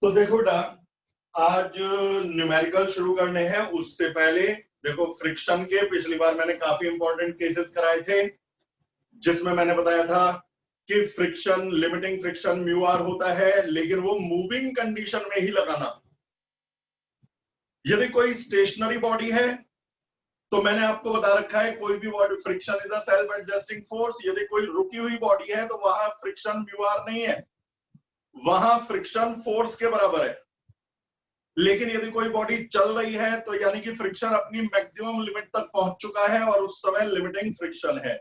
तो देखो बेटा, आज न्यूमेरिकल शुरू करने हैं उससे पहले देखो फ्रिक्शन के पिछली बार मैंने काफी इंपॉर्टेंट केसेस कराए थे जिसमें मैंने बताया था कि friction limiting friction mu r होता है, लेकिन वो मूविंग कंडीशन में ही लगाना। यदि कोई स्टेशनरी बॉडी है तो मैंने आपको बता रखा है कोई भी body friction is a self adjusting force. यदि कोई रुकी हुई बॉडी है तो वहां फ्रिक्शन म्यू आर नहीं है, वहां फ्रिक्शन फोर्स के बराबर है। लेकिन यदि कोई बॉडी चल रही है तो यानी कि फ्रिक्शन अपनी मैक्सिमम लिमिट तक पहुंच चुका है और उस समय लिमिटिंग फ्रिक्शन है।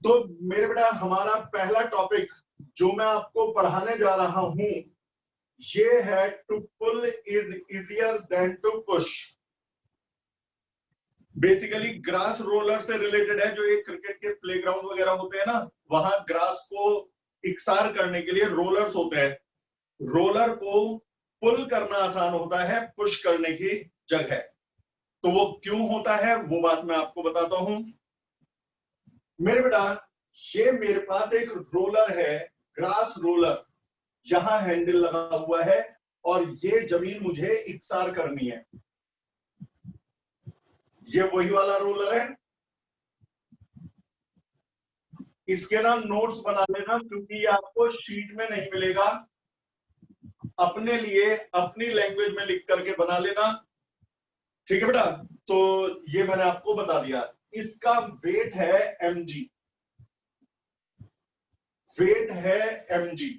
तो मेरे बेटा हमारा पहला टॉपिक जो मैं आपको पढ़ाने जा रहा हूं ये है to pull is easier than to push. Basically grass roller से रिलेटेड है। जो ये क्रिकेट के प्लेग्राउंड वगैरह होते हैं ना, वहां ग्रास को इकसार करने के लिए रोलर्स होते हैं। रोलर को पुल करना आसान होता है पुश करने की जगह। तो वो क्यों होता है वो बात मैं आपको बताता हूं। मेरे बेटा ये मेरे पास एक रोलर है, ग्रास रोलर, यहां हैंडल लगा हुआ है और ये जमीन मुझे इकसार करनी है। ये वही वाला रोलर है। इसके ना नोट्स बना लेना क्योंकि ये आपको शीट में नहीं मिलेगा। अपने लिए अपनी लैंग्वेज में लिख करके बना लेना, ठीक है बेटा। तो ये मैंने आपको बता दिया। इसका वेट है mg, वेट है mg।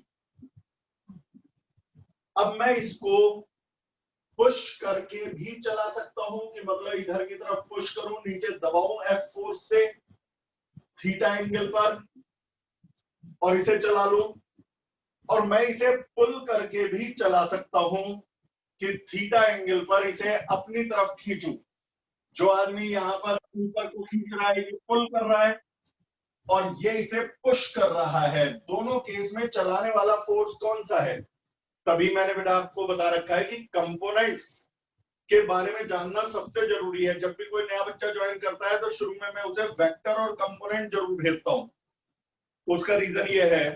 अब मैं इसको पुश करके भी चला सकता हूं कि मतलब इधर की तरफ पुश करूं, नीचे दबाऊं F फोर्स से थीटा एंगल पर और इसे चला लूं। और मैं इसे पुल करके भी चला सकता हूं कि थीटा एंगल पर इसे अपनी तरफ खींचूं। जो आदमी यहां पर ऊपर को खींच रहा है ये पुल कर रहा है और ये इसे पुश कर रहा है। दोनों केस में चलाने वाला फोर्स कौन सा है? तभी मैंने बेटा आपको बता रखा है कि कंपोनेंट्स के बारे में जानना सबसे जरूरी है। जब भी कोई नया बच्चा ज्वाइन करता है तो शुरू में मैं उसे वेक्टर और कंपोनेंट जरूर भेजता हूं। उसका रीजन ये है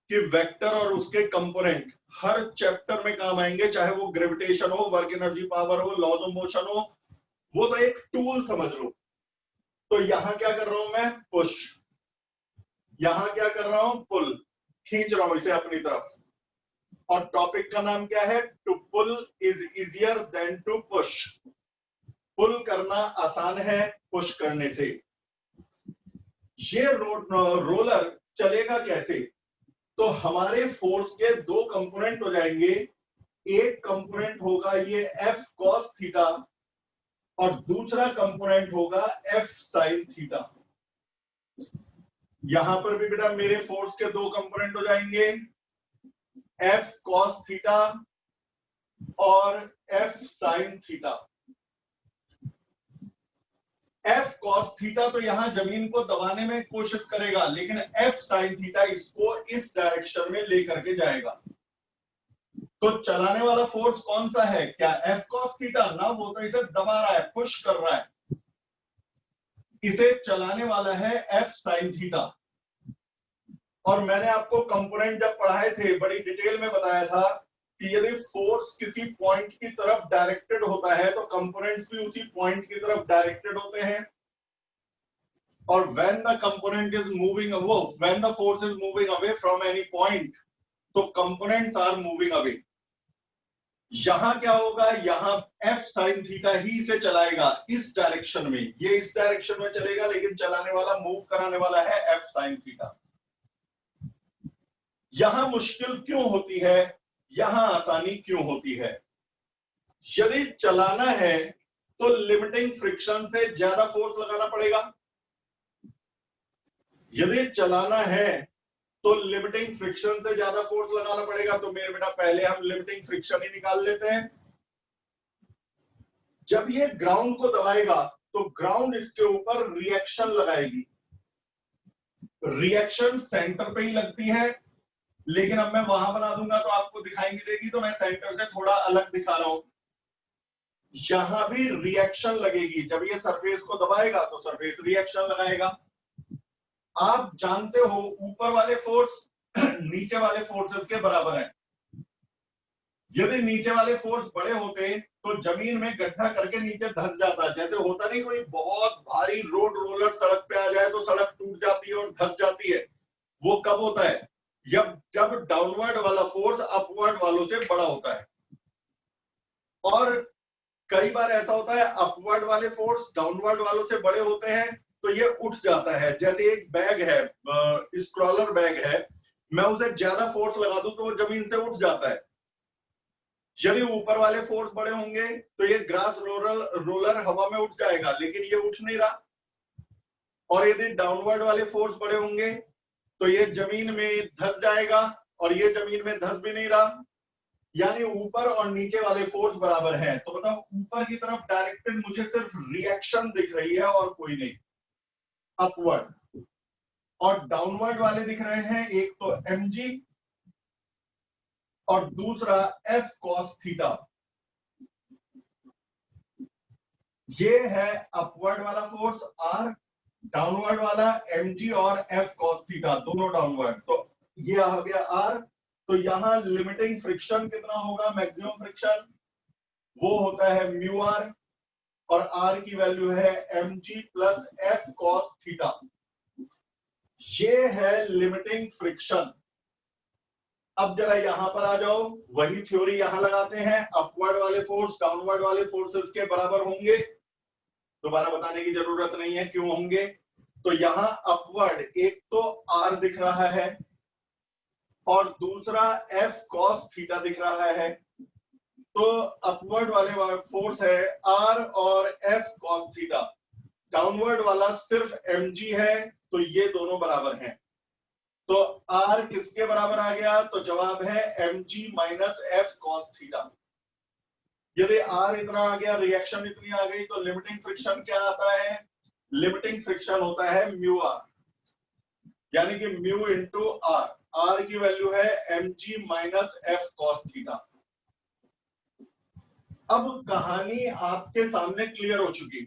कि वेक्टर और उसके कंपोनेंट हर चैप्टर में काम आएंगे, चाहे वो ग्रेविटेशन हो, वर्क एनर्जी पावर हो, लॉज ऑफ मोशन हो। वो तो एक टूल समझ लो। तो यहां क्या कर रहा हूं मैं? पुश। यहां क्या कर रहा हूं? पुल। खींच रहा हूं इसे अपनी तरफ। और टॉपिक का नाम क्या है? To pull is easier than to push. Pull करना आसान है पुश करने से। ये रोलर चलेगा कैसे? तो हमारे फोर्स के दो कंपोनेंट हो जाएंगे। एक कंपोनेंट होगा ये F cos थीटा और दूसरा कंपोनेंट होगा F sin थीटा। यहां पर भी बेटा मेरे फोर्स के दो कंपोनेंट हो जाएंगे, F cos थीटा और F sin theta. F cos theta तो यहां जमीन को दबाने में कोशिश करेगा, लेकिन F sin थीटा इसको इस डायरेक्शन में लेकर के जाएगा। तो चलाने वाला फोर्स कौन सा है? क्या F cos थीटा? ना, वो तो इसे दबा रहा है, पुश कर रहा है। इसे चलाने वाला है F sin थीटा। और मैंने आपको कंपोनेंट जब पढ़ाए थे बड़ी डिटेल में बताया था कि यदि फोर्स किसी पॉइंट की तरफ डायरेक्टेड होता है तो कंपोनेंट्स भी उसी पॉइंट की तरफ डायरेक्टेड होते हैं। और when the component is moving away, when the force is moving away from any point, तो components are moving away। यहां क्या होगा? यहां F sin थीटा ही इसे चलाएगा इस डायरेक्शन में। ये इस डायरेक्शन में चलेगा लेकिन चलाने वाला, मूव कराने वाला है F sin थीटा। यहां मुश्किल क्यों होती है, यहां आसानी क्यों होती है? यदि चलाना है तो लिमिटिंग फ्रिक्शन से ज्यादा फोर्स लगाना पड़ेगा। यदि चलाना है तो लिमिटिंग फ्रिक्शन से ज्यादा फोर्स लगाना पड़ेगा। तो मेरे बेटा पहले हम लिमिटिंग फ्रिक्शन ही निकाल लेते हैं। जब ये ग्राउंड को दबाएगा तो ग्राउंड इसके ऊपर रिएक्शन लगाएगी। रिएक्शन सेंटर पे ही लगती है, लेकिन अब मैं वहां बना दूंगा तो आपको दिखाई नहीं देगी, तो मैं सेंटर से थोड़ा अलग दिखा रहा हूं। यहां भी रिएक्शन लगेगी। जब ये सरफेस को दबाएगा तो सरफेस रिएक्शन लगाएगा। आप जानते हो ऊपर वाले फोर्स नीचे वाले फोर्सेस के बराबर है। यदि नीचे वाले फोर्स बड़े होते तो जमीन में गड्ढा करके नीचे धंस जाता। जैसे होता नहीं, कोई बहुत भारी रोड रोलर सड़क पे आ जाए तो सड़क टूट जाती है और धंस जाती है। वो कब होता है? जब डाउनवर्ड वाला फोर्स अपवर्ड वालों से बड़ा होता है। और कई बार ऐसा होता है अपवर्ड वाले फोर्स डाउनवर्ड वालों से बड़े होते हैं तो ये उठ जाता है। जैसे एक बैग है, स्क्रॉलर बैग है, मैं उसे ज्यादा फोर्स लगा दूं तो वो जमीन से उठ जाता है। यदि ऊपर वाले फोर्स बड़े होंगे तो ये ग्रास रोलर हवा में उठ जाएगा, लेकिन ये उठ नहीं रहा। और यदि डाउनवर्ड वाले फोर्स बड़े होंगे तो ये जमीन में धंस जाएगा, और ये जमीन में धंस भी नहीं रहा। यानी ऊपर और नीचे वाले फोर्स बराबर हैं। तो बताओ, ऊपर की तरफ डायरेक्टेड मुझे सिर्फ रिएक्शन दिख रही है और कोई नहीं, अपवर्ड। और डाउनवर्ड वाले दिख रहे हैं, एक तो mg और दूसरा f cos थीटा। ये है अपवर्ड वाला फोर्स r, डाउनवर्ड वाला mg और f cos थीटा, दोनों डाउनवर्ड। तो ये आ गया r। तो यहां लिमिटिंग फ्रिक्शन कितना होगा? मैक्सिमम फ्रिक्शन वो होता है म्यू आर, और r की वैल्यू है mg plus f cos theta. ये है लिमिटिंग फ्रिक्शन। अब जरा यहां पर आ जाओ, वही थ्योरी यहां लगाते हैं। अपवर्ड वाले फोर्स डाउनवर्ड वाले फोर्सेस के बराबर होंगे, दोबारा बताने की जरूरत नहीं है क्यों होंगे। तो यहां अपवर्ड एक तो r दिख रहा है और दूसरा f cos थीटा दिख रहा है। तो अपवर्ड वाले फोर्स है r और f cos थीटा, डाउनवर्ड वाला सिर्फ mg है, तो ये दोनों बराबर हैं। तो r किसके बराबर आ गया? तो जवाब है mg minus f cos theta. यदि r इतना आ गया, रिएक्शन इतनी आ गई, तो लिमिटिंग फ्रिक्शन क्या आता है? लिमिटिंग फ्रिक्शन होता है म्यू आर, यानी कि म्यू इंटू आर। आर की वैल्यू है mg minus f cos theta. अब कहानी आपके सामने क्लियर हो चुकी।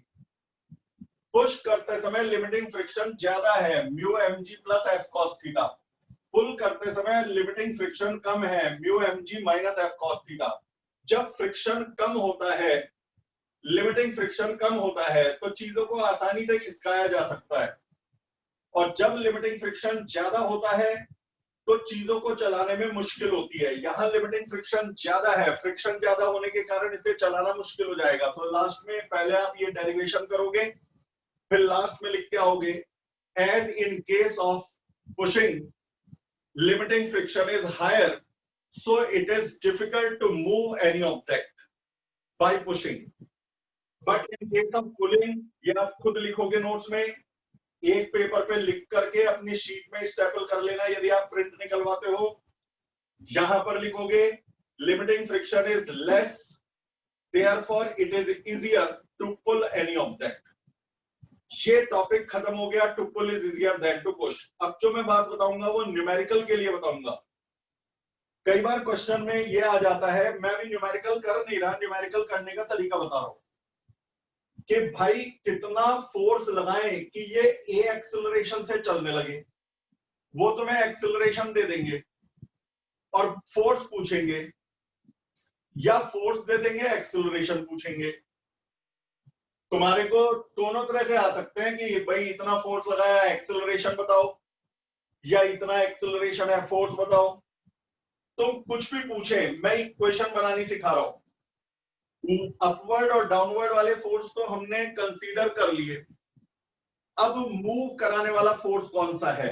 पुश करते समय लिमिटिंग फ्रिक्शन ज्यादा है, mu mg plus f cos theta. Pull करते समय लिमिटिंग फ्रिक्शन कम है, mu mg minus f cos theta. जब फ्रिक्शन कम होता है, लिमिटिंग फ्रिक्शन कम होता है, तो चीजों को आसानी से खिसकाया जा सकता है। और जब लिमिटिंग फ्रिक्शन ज्यादा होता है तो चीजों को चलाने में मुश्किल होती है। यहां लिमिटिंग फ्रिक्शन ज्यादा है, फ्रिक्शन ज्यादा होने के कारण इसे चलाना मुश्किल हो जाएगा। तो लास्ट में पहले आप ये डेरिवेशन करोगे, फिर लास्ट में लिख के आओगे, as in case of pushing limiting friction is higher, so it is difficult to move any object by pushing. But in case of pulling, ये आप खुद लिखोगे नोट्स में, एक पेपर पे लिख करके अपनी शीट में स्टेपल कर लेना यदि आप प्रिंट निकलवाते हो। यहां पर लिखोगे limiting friction is less, therefore it is easier to pull any object. ये टॉपिक खत्म हो गया, to pull is easier than to push. अब जो मैं बात बताऊंगा वो न्यूमेरिकल के लिए बताऊंगा। कई बार क्वेश्चन में ये आ जाता है, मैं भी न्यूमेरिकल कर नहीं रहा, न्यूमेरिकल करने का तरीका बता रहा हूं कि भाई कितना फोर्स लगाएं कि ये ए एक्सेलरेशन से चलने लगे। वो तुम्हें एक्सेलरेशन दे देंगे और फोर्स पूछेंगे, या फोर्स दे देंगे एक्सेलरेशन पूछेंगे। तुम्हारे को दोनों तरह से आ सकते हैं कि भाई इतना फोर्स लगाया, एक्सेलरेशन बताओ, या इतना एक्सेलरेशन है, फोर्स बताओ। तुम कुछ भी पूछे, मैं इक्वेशन बनानी सिखा रहा हूं। अपवर्ड और डाउनवर्ड वाले फोर्स तो हमने कंसीडर कर लिए। अब मूव कराने वाला फोर्स कौन सा है,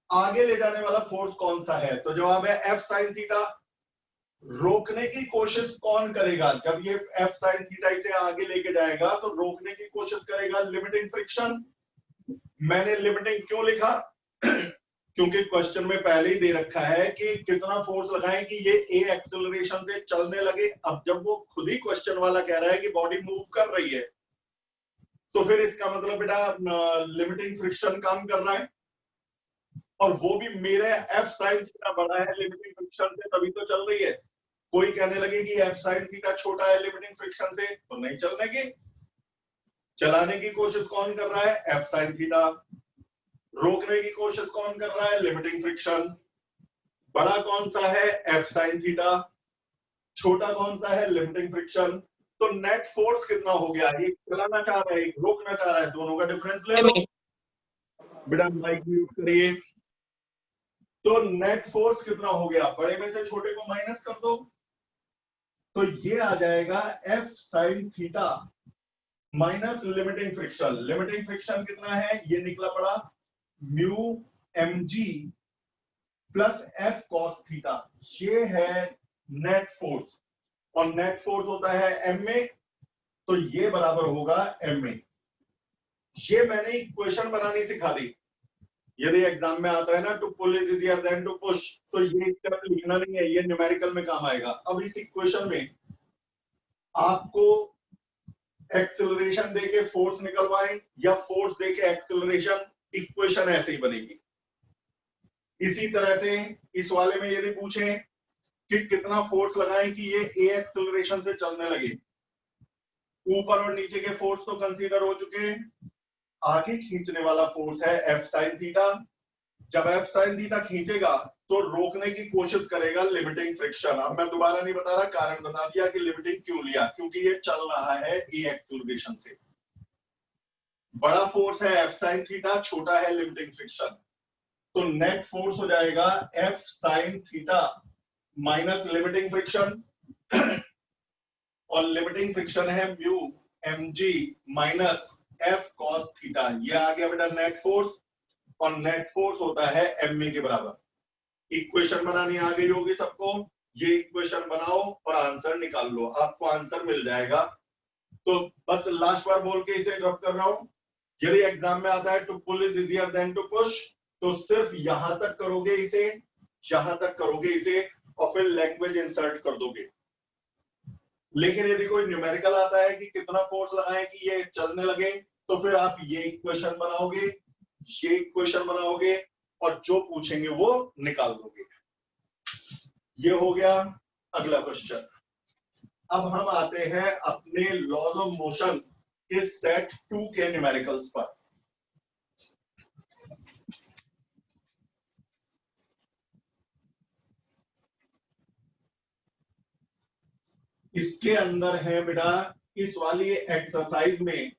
आगे ले जाने वाला फोर्स कौन सा है? तो जवाब है एफ साइन थीटा। रोकने की कोशिश कौन करेगा? जब ये एफ साइन थीटा इसे आगे लेके जाएगा तो रोकने की कोशिश करेगा लिमिटिंग फ्रिक्शन। मैंने लिमिटिंग क्यों लिखा? क्योंकि क्वेश्चन में पहले ही दे रखा है कि कितना फोर्स लगाएं कि ये ए एक्सेलरेशन से चलने लगे। अब जब वो खुद ही क्वेश्चन वाला कह रहा है कि बॉडी मूव कर रही है, तो फिर इसका मतलब बेटा लिमिटिंग फ्रिक्शन काम कर रहा है, और वो भी मेरे एफ साइन थीटा बड़ा है लिमिटिंग फ्रिक्शन से, तभी तो चल रही है। कोई कहने लगे कि एफ साइन थीटा छोटा है लिमिटिंग फ्रिक्शन से, तो नहीं चलने की। चलाने की कोशिश कौन कर रहा है? F sine theta. रोकने की कोशिश कौन कर रहा है? Limiting friction. बड़ा कौन सा है? F sine theta. छोटा कौन सा है, लिमिटिंग फ्रिक्शन। तो नेट फोर्स कितना हो गया, एक चलाना चाह रहा है एक रोकना चाह रहा है, दोनों का डिफरेंस ले लो। बेटा माइक म्यूट करिए। तो नेट फोर्स कितना हो गया, बड़े में से छोटे को माइनस कर दो, तो ये आ जाएगा F sine theta minus limiting friction. Limiting friction कितना है, ये निकला पड़ा mu m g plus F cos theta, ये है नेट फोर्स। और नेट फोर्स होता है एम ए, तो ये बराबर होगा एम ए। ये मैंने इक्वेशन बनानी सिखा दी। यदि एग्जाम में आता है ना to pull is easier than to push, तो ये स्टेप लिखना नहीं है, ये न्यूमेरिकल में काम आएगा। अब इस इक्वेशन में आपको एक्सेलरेशन देके फोर्स निकलवाएं या फोर्स देके एक्सेलरेशन, इक्वेशन ऐसे ही बनेगी। इसी तरह से इस वाले में यदि पूछें कि कितना फोर्स लगाएं कि ये ए एक्सेलरेशन से चलने लगे, ऊपर और नीचे के फोर्स तो कंसीडर हो चुके हैं, आगे खींचने वाला फोर्स है एफ साइन थीटा। जब एफ साइन थीटा खींचेगा तो रोकने की कोशिश करेगा लिमिटिंग फ्रिक्शन। अब मैं दोबारा नहीं बता रहा, कारण बता दिया कि लिमिटिंग क्यों लिया, क्योंकि ये चल रहा है ए एक्सेलरेशन से। बड़ा फोर्स है एफ साइन थीटा, छोटा है लिमिटिंग फ्रिक्शन, तो नेट फोर्स हो जाएगा F sine theta minus limiting friction, और लिमिटिंग फ्रिक्शन है mu m g minus F cos theta. ये आ गया बेटा नेट फोर्स, और नेट फोर्स होता है एम ए के बराबर। इक्वेशन बनानी आ गई होगी सबको, ये इक्वेशन बनाओ और आंसर निकाल लो, आपको आंसर मिल जाएगा। तो बस लास्ट बार बोल के इसे ड्रॉप कर रहा हूं, यदि एग्जाम में आता है to pull is easier than to push, तो सिर्फ यहां तक करोगे इसे, यहां तक करोगे इसे, और फिर लैंग्वेज इंसर्ट कर दोगे। लेकिन यदि कोई न्यूमेरिकल आता है कि कितना फोर्स लगाएं कि ये चलने लगे, तो फिर आप ये इक्वेशन बनाओगे, ये इक्वेशन बनाओगे, और जो पूछेंगे वो निकाल दोगे। ये हो गया अगला क्वेश्चन। अब हम आते हैं अपने लॉज ऑफ मोशन के सेट 2 के न्यूमेरिकल्स पर। इसके अंदर है बेटा, इस वाली एक्सरसाइज में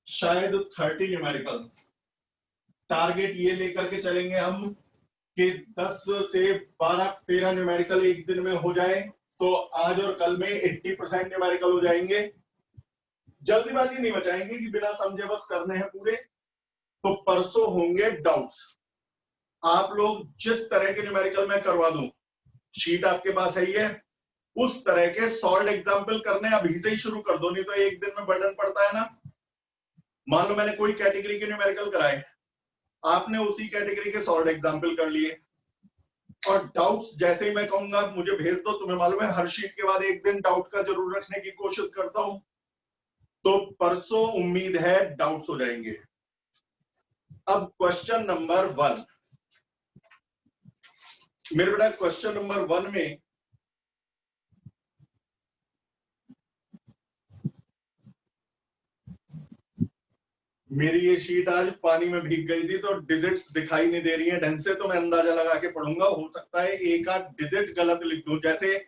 शायद 30 न्यूमेरिकल्स। टारगेट ये लेकर के चलेंगे हम कि 10 से 12-13 न्यूमेरिकल एक दिन में हो जाए, तो आज और कल में 80% न्यूमेरिकल हो जाएंगे। जल्दीबाजी नहीं बचाएंगे कि बिना समझे बस करने हैं पूरे। तो परसों होंगे डाउट्स। आप लोग जिस तरह के न्यूमेरिकल मैं करवा दूं, शीट आपके पास है ही है, उस तरह के सॉल्व एग्जाम्पल करने अभी से ही शुरू कर दो, नहीं तो एक दिन में बर्डन पड़ता है ना। मान लो मैंने कोई कैटेगरी के न्यूमेरिकल कराए, आपने उसी कैटेगरी के सॉल्व एग्जाम्पल कर लिए, और डाउट्स जैसे ही मैं कहूंगा मुझे भेज दो, तुम्हें मालूम है हर शीट के बाद एक दिन डाउट का जरूर रखने की कोशिश करता हूं। तो परसों उम्मीद है डाउट्स हो जाएंगे। अब क्वेश्चन नंबर 1 मेरे बेटा, क्वेश्चन नंबर 1 में मेरी ये शीट आज पानी में भीग गई थी, तो डिजिट्स दिखाई नहीं दे रही है ढंग से, तो मैं अंदाजा लगा के पढ़ूंगा। हो सकता है एक आध डिजिट गलत लिख दूं, जैसे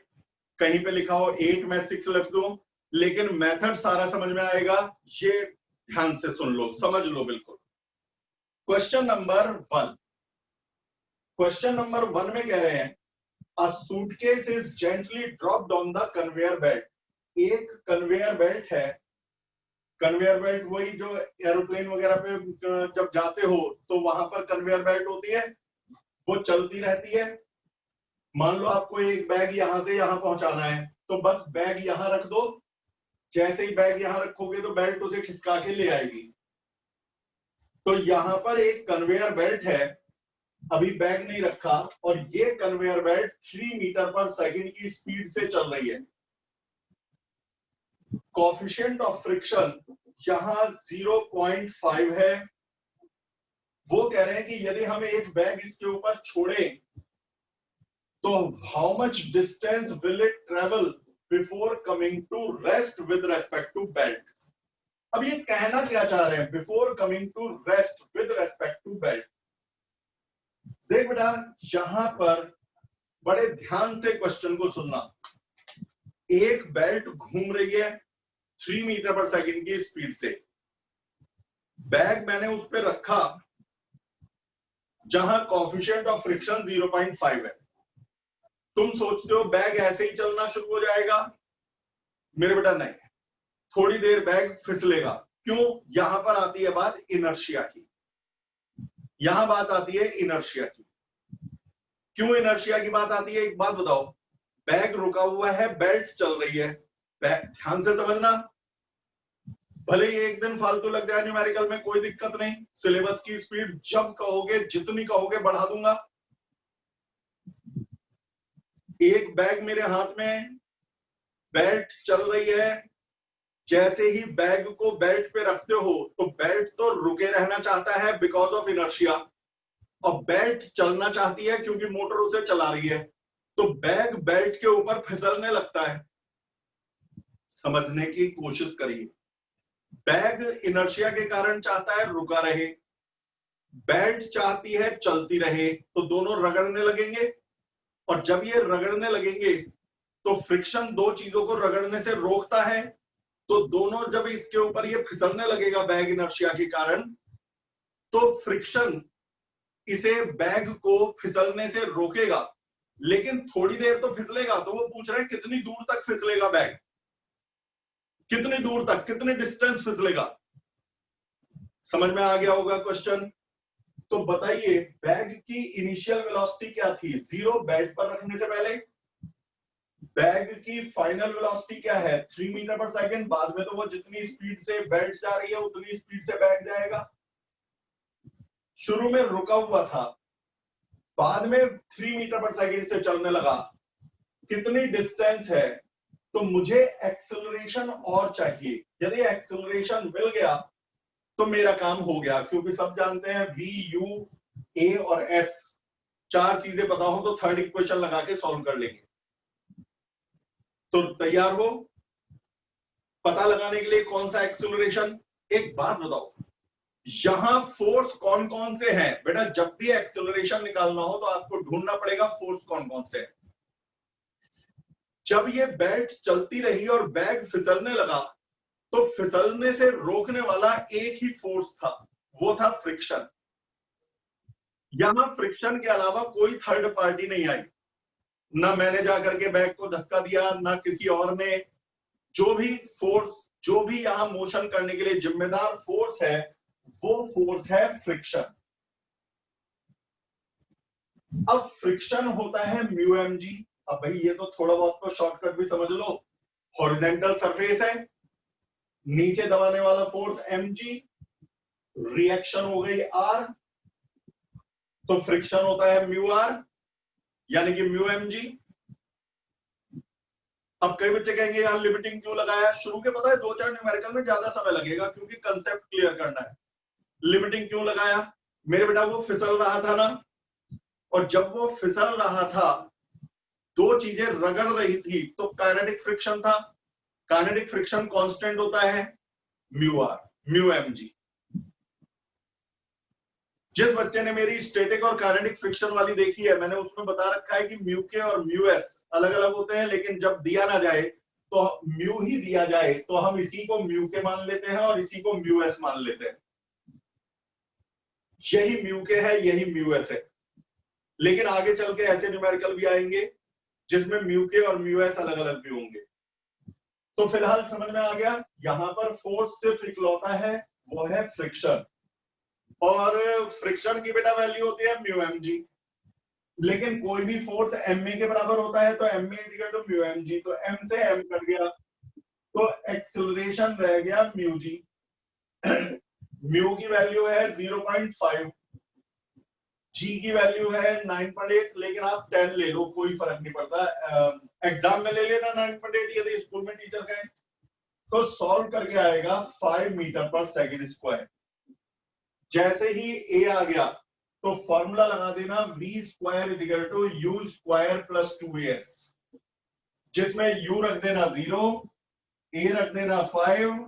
कहीं पे लिखा हो 8 में 6 लिख दूं, लेकिन मेथड सारा समझ में आएगा। ये ध्यान से सुन लो, समझ लो बिल्कुल। क्वेश्चन नंबर 1, क्वेश्चन नंबर 1 में कह रहे हैं a suitcase is gently dropped on the conveyor belt. एक कन्वेयर बेल्ट है, कन्वेयर बेल्ट वही जो एरोप्लेन वगैरह पे जब जाते हो तो वहां पर कन्वेयर बेल्ट होती है, वो चलती रहती है। मान लो आपको एक बैग यहां से यहां पहुंचाना है, तो बस बैग यहां रख दो, जैसे ही बैग यहां रखोगे तो बेल्ट उसे खिसका के ले आएगी। तो यहां पर एक कन्वेयर बेल्ट है, अभी बैग नहीं रखा, और ये कन्वेयर बेल्ट 3 मीटर पर सेकंड की स्पीड से चल रही है। कोएफिशिएंट ऑफ फ्रिक्शन यहां 0.5 है। वो कह रहे हैं कि यदि हम एक बैग इसके ऊपर छोड़े तो how much distance will it travel before coming to rest with respect to belt. अब ये कहना क्या चाह रहे हैं, before coming to rest with respect to belt. देख बेटा, यहां पर बड़े ध्यान से क्वेश्चन को सुनना। एक बेल्ट घूम रही है 3 मीटर पर सेकंड की स्पीड से। बैग मैंने उस पर रखा जहां कॉफिशिएंट ऑफ फ्रिक्शन 0.5 है। तुम सोचते हो बैग ऐसे ही चलना शुरू हो जाएगा? मेरे बेटा नहीं, थोड़ी देर बैग फिसलेगा। क्यों? यहां पर आती है बात इनर्शिया की। यहां बात आती है इनर्शिया की। क्यों इनर्शिया की बात आती है? एक बात बताओ, बैग रुका हुआ है, बेल्ट चल रही है। ध्यान से समझना, भले ही एक दिन फालतू लग जाए न्यूमेरिकल में, कोई दिक्कत नहीं। सिलेबस की स्पीड जब कहोगे, जितनी कहोगे बढ़ा दूंगा। एक बैग मेरे हाथ में, बेल्ट चल रही है। जैसे ही बैग को बेल्ट पे रखते हो तो बेल्ट तो रुके रहना चाहता है बिकॉज ऑफ इनर्शिया, और बेल्ट चलना चाहती है क्योंकि मोटर उसे चला रही है। तो बैग बेल्ट के ऊपर फिसलने लगता है। समझने की कोशिश करिए, बैग इनर्शिया के कारण चाहता है रुका रहे, बेल्ट चाहती है चलती रहे, तो दोनों रगड़ने लगेंगे। और जब ये रगड़ने लगेंगे तो फ्रिक्शन दो चीजों को रगड़ने से रोकता है। तो दोनों जब इसके ऊपर ये फिसलने लगेगा बैग इनर्शिया के कारण, तो फ्रिक्शन इसे बैग को फिसलने से रोकेगा। लेकिन थोड़ी देर तो फिसलेगा। तो वो पूछ रहे हैं कितनी दूर तक फिसलेगा बैग, कितनी दूर तक, कितने डिस्टेंस फिसलेगा। समझ में आ गया होगा क्वेश्चन? तो बताइए बैग की इनिशियल वेलोसिटी क्या थी 0 बेल्ट पर रखने से पहले। बैग की फाइनल वेलोसिटी क्या है 3 मीटर पर सेकंड। बाद में तो वो जितनी स्पीड से बेल्ट जा रही है उतनी स्पीड से बैग जाएगा। शुरू में रुका हुआ था, बाद में 3 मीटर पर सेकंड से चलने लगा। कितनी डिस्टेंस है? तो मुझे एक्सेलरेशन और चाहिए। यदि एक्सेलरेशन मिल गया तो मेरा काम हो गया, क्योंकि सब जानते हैं V, U, A और S, चार चीजें पता हो तो थर्ड इक्वेशन लगा के सॉल्व कर लेंगे। तो तैयार हो पता लगाने के लिए कौन सा एक्सेलरेशन? एक बात बताओ, यहां फोर्स कौन कौन से हैं? बेटा जब भी एक्सेलरेशन निकालना हो तो आपको ढूंढना पड़ेगा फोर्स कौन कौन से हैं। जब ये बेल्ट चलती रही और बैग फिसलने लगा तो फिसलने से रोकने वाला एक ही फोर्स था, वो था फ्रिक्शन। यहां फ्रिक्शन के अलावा कोई थर्ड पार्टी नहीं आई। ना मैंने जाकर के बैग को धक्का दिया, ना किसी और ने। जो भी फोर्स, जो भी यहां मोशन करने के लिए जिम्मेदार फोर्स है, वो फोर्स है फ्रिक्शन। अब फ्रिक्शन होता है म्यू एम जी। अब भाई ये तो थोड़ा बहुत तो शॉर्टकट भी समझ लो। हॉरिजेंटल सरफेस है, नीचे दबाने वाला फोर्स एम जी, रिएक्शन हो गई आर, तो फ्रिक्शन होता है म्यू आर, यानी कि म्यू एम जी। अब कई बच्चे कहेंगे यार लिमिटिंग क्यों लगाया? शुरू के पता है 2-4 न्यूमेरिकल में ज्यादा समय लगेगा क्योंकि कंसेप्ट क्लियर करना है। लिमिटिंग क्यों लगाया? मेरे बेटा वो फिसल रहा था ना, और जब वो फिसल रहा था दो चीजें रगड़ रही थी, तो काइनेटिक फ्रिक्शन था। काइनेटिक फ्रिक्शन कांस्टेंट होता है mu r, mu m g. जिस बच्चे ने मेरी स्टैटिक और काइनेटिक फ्रिक्शन वाली देखी है, मैंने उसमें बता रखा है कि म्यू के और म्यू एस अलग अलग होते हैं, लेकिन जब दिया ना जाए तो म्यू ही दिया जाए तो हम इसी को म्यू के मान लेते हैं और इसी को म्यू एस मान लेते हैं। यही म्यू के है, यही म्यू एस है। लेकिन आगे चल के ऐसे न्यूमेरिकल भी आएंगे जिसमें म्यू के और म्यू एस अलग अलग भी होंगे। तो फिलहाल समझ में आ गया, यहां पर फोर्स सिर्फ इकलौता है, वो है फ्रिक्शन। और फ्रिक्शन की बेटा वैल्यू होती है म्यू एम जी। लेकिन कोई भी फोर्स एम ए के बराबर होता है, तो m a is equal to mu m g. तो एम से एम कट गया, तो एक्सेलरेशन रह गया म्यू जी। म्यू की वैल्यू है 0.5, जी की वैल्यू है 9.8, लेकिन आप 10 ले लो, कोई फर्क नहीं पड़ता। एग्जाम में ले लेना 9.8 यदि स्कूल में टीचर कहे तो। सॉल्व करके आएगा 5 मीटर पर सेकंड स्क्वायर। जैसे ही ए आ गया तो फॉर्मूला लगा देना v square is equal to u square plus 2as, जिसमें u रख देना 0, a रख देना 5,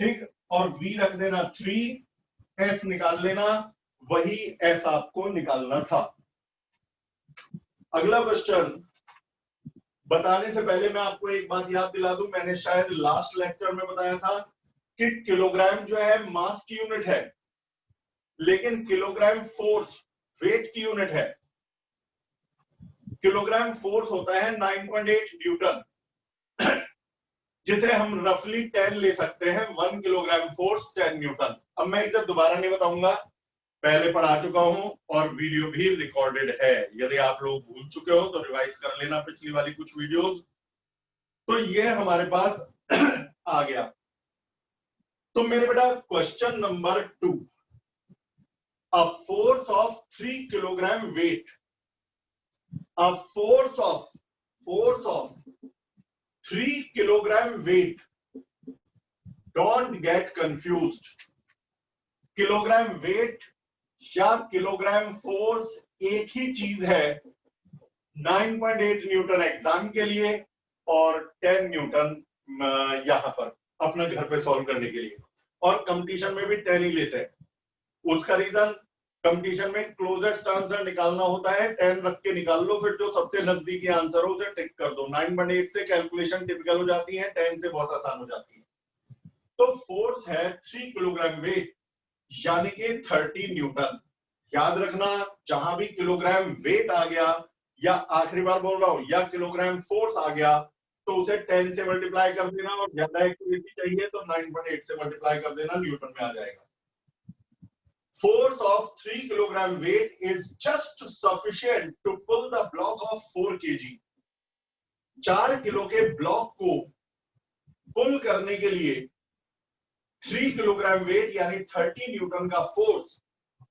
ठीक, और v रख देना 3, s निकाल लेना। वही s आपको निकालना था। अगला क्वेश्चन, बताने से पहले मैं आपको एक बात याद दिला दूं, मैंने शायद लास्ट लेक्चर में बताया था कि किलोग्राम जो है मास की यूनिट है, लेकिन किलोग्राम फोर्स वेट की यूनिट है। किलोग्राम फोर्स होता है 9.8 न्यूटन, जिसे हम रफली 10 ले सकते हैं। 1 किलोग्राम फोर्स 10 न्यूटन। अब मैं इसे दोबारा नहीं बताऊंगा, पहले पढ़ा चुका हूं और वीडियो भी रिकॉर्डेड है। यदि आप लोग भूल चुके हो तो रिवाइज कर लेना पिछली वाली कुछ वीडियोस। तो ये हमारे पास आ गया। तो मेरे बेटा question number 2, a force of 3 kilogram weight, a force of 3 kilogram weight, don't get confused. Kilogram weight या किलोग्राम फोर्स एक ही चीज है। 9.8 न्यूटन एग्जाम के लिए और 10 न्यूटन यहां पर अपने घर पे सॉल्व करने के लिए, और कंपटीशन में भी 10 ही लेते हैं। उसका रीजन, कंपटीशन में क्लोजेस्ट आंसर निकालना होता है, 10 रख के निकाल लो, फिर जो सबसे नजदीकी आंसर हो उसे टिक कर दो। 9.8 से कैलकुलेशन टिपिकल हो जाती है, 10 से बहुत आसान हो जाती है। तो फोर्स है 3 किलोग्राम वेट यानी कि 30 न्यूटन। याद रखना, जहां भी किलोग्राम वेट आ गया, या आखिरी बार बोल रहा हूं, या किलोग्राम फोर्स आ गया, तो उसे 10 से मल्टीप्लाई कर देना, और ज्यादा एक्यूरेसी चाहिए तो 9.8 से मल्टीप्लाई कर देना, न्यूटन में आ जाएगा। Force of 3 kilogram weight is just sufficient to pull the block of 4 kg. 4 kilo के ब्लॉक को पुल करने के लिए 3 किलोग्राम वेट यानी 30 न्यूटन का फोर्स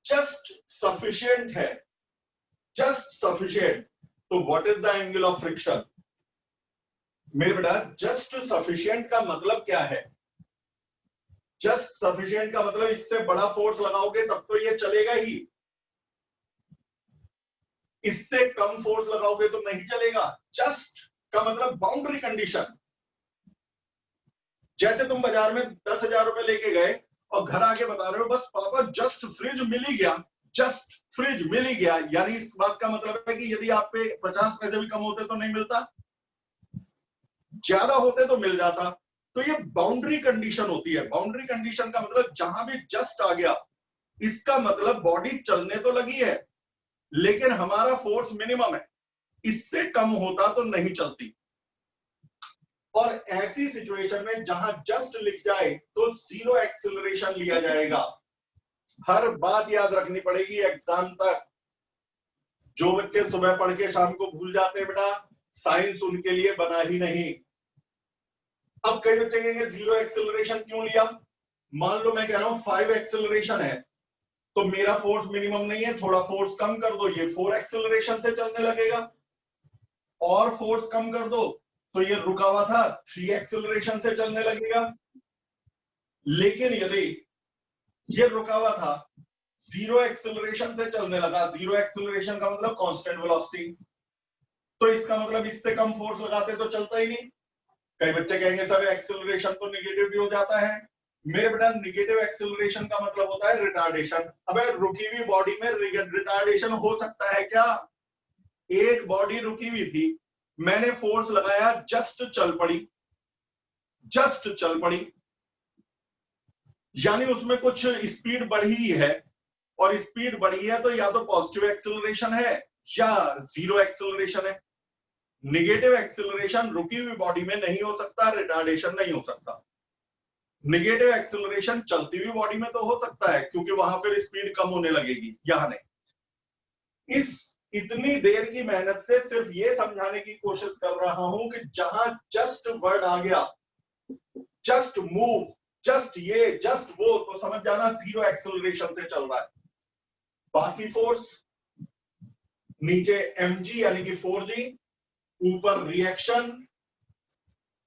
जस्ट सफिशिएंट है, जस्ट सफिशिएंट। तो what is the angle of friction? मेरे बेटा, जस्ट सफिशिएंट का मतलब क्या है? जस्ट सफिशिएंट का मतलब इससे बड़ा फोर्स लगाओगे तब तो ये चलेगा ही, इससे कम फोर्स लगाओगे तो नहीं चलेगा। जस्ट का मतलब बाउंड्री कंडीशन। जैसे तुम बाजार में 10,000 रुपए लेके गए और घर आके बता रहे हो बस पापा जस्ट फ्रिज मिल ही गया, जस्ट फ्रिज मिल ही गया, यानी इस बात का मतलब है कि यदि आप पे 50 पैसे भी कम होते तो नहीं मिलता, ज्यादा होते तो मिल जाता। तो ये बाउंड्री कंडीशन होती है। बाउंड्री कंडीशन का मतलब जहां भी जस्ट आ गया, इसका मतलब बॉडी चलने तो लगी है, लेकिन हमारा फोर्स मिनिमम है, इससे कम होता तो नहीं चलती। और ऐसी सिचुएशन में जहां जस्ट लिख जाए तो जीरो एक्सेलरेशन लिया जाएगा। हर बात याद रखनी पड़ेगी एग्जाम तक। जो बच्चे सुबह पढ़ के शाम को भूल जाते हैं बेटा, साइंस उनके लिए बना ही नहीं। अब कई बच्चे कहेंगे जीरो एक्सेलरेशन क्यों लिया? मान लो मैं कह रहा हूं 5 एक्सेलरेशन है, तो मेरा फोर्स मिनिमम नहीं है, थोड़ा फोर्स कम कर दो, ये 4 एक्सेलरेशन से चलने लगेगा। और फोर्स कम कर दो तो ये रुका हुआ था 3 एक्सेलरेशन से चलने लगेगा। लेकिन यदि ये रुका हुआ था, 0 एक्सेलरेशन से चलने लगा, 0 एक्सेलरेशन का मतलब कांस्टेंट वेलोसिटी, तो इसका मतलब इससे कम फोर्स लगाते तो चलता ही नहीं। कई बच्चे कहेंगे सर एक्सेलरेशन तो निगेटिव भी हो जाता है। मेरे बेटा, निगेटिव एक्सेलरेशन का मतलब होता है रिटार्डेशन। अबे रुकी हुई बॉडी में रिटार्डेशन हो सकता है क्या? एक बॉडी रुकी हुई थी, मैंने फोर्स लगाया, जस्ट चल पड़ी, जस्ट चल पड़ी, यानी उसमें कुछ स्पीड बढ़ी है, और स्पीड बढ़ी है तो या तो पॉजिटिव एक्सेलरेशन है या जीरो एक्सेलरेशन है। निगेटिव एक्सेलरेशन रुकी हुई बॉडी में नहीं हो सकता, रिटार्डेशन नहीं हो सकता। निगेटिव एक्सेलरेशन चलती हुई बॉडी में तो हो सकता है, क्योंकि वहां फिर स्पीड कम होने लगेगी, यहां नहीं। इस इतनी देर की मेहनत से सिर्फ ये समझाने की कोशिश कर रहा हूं कि जहां जस्ट वर्ड आ गया, जस्ट मूव, जस्ट ये, जस्ट वो, तो समझ जाना जीरो एक्सेलरेशन से चल रहा है। बाकी फोर्स नीचे mg यानी कि 4g, ऊपर रिएक्शन।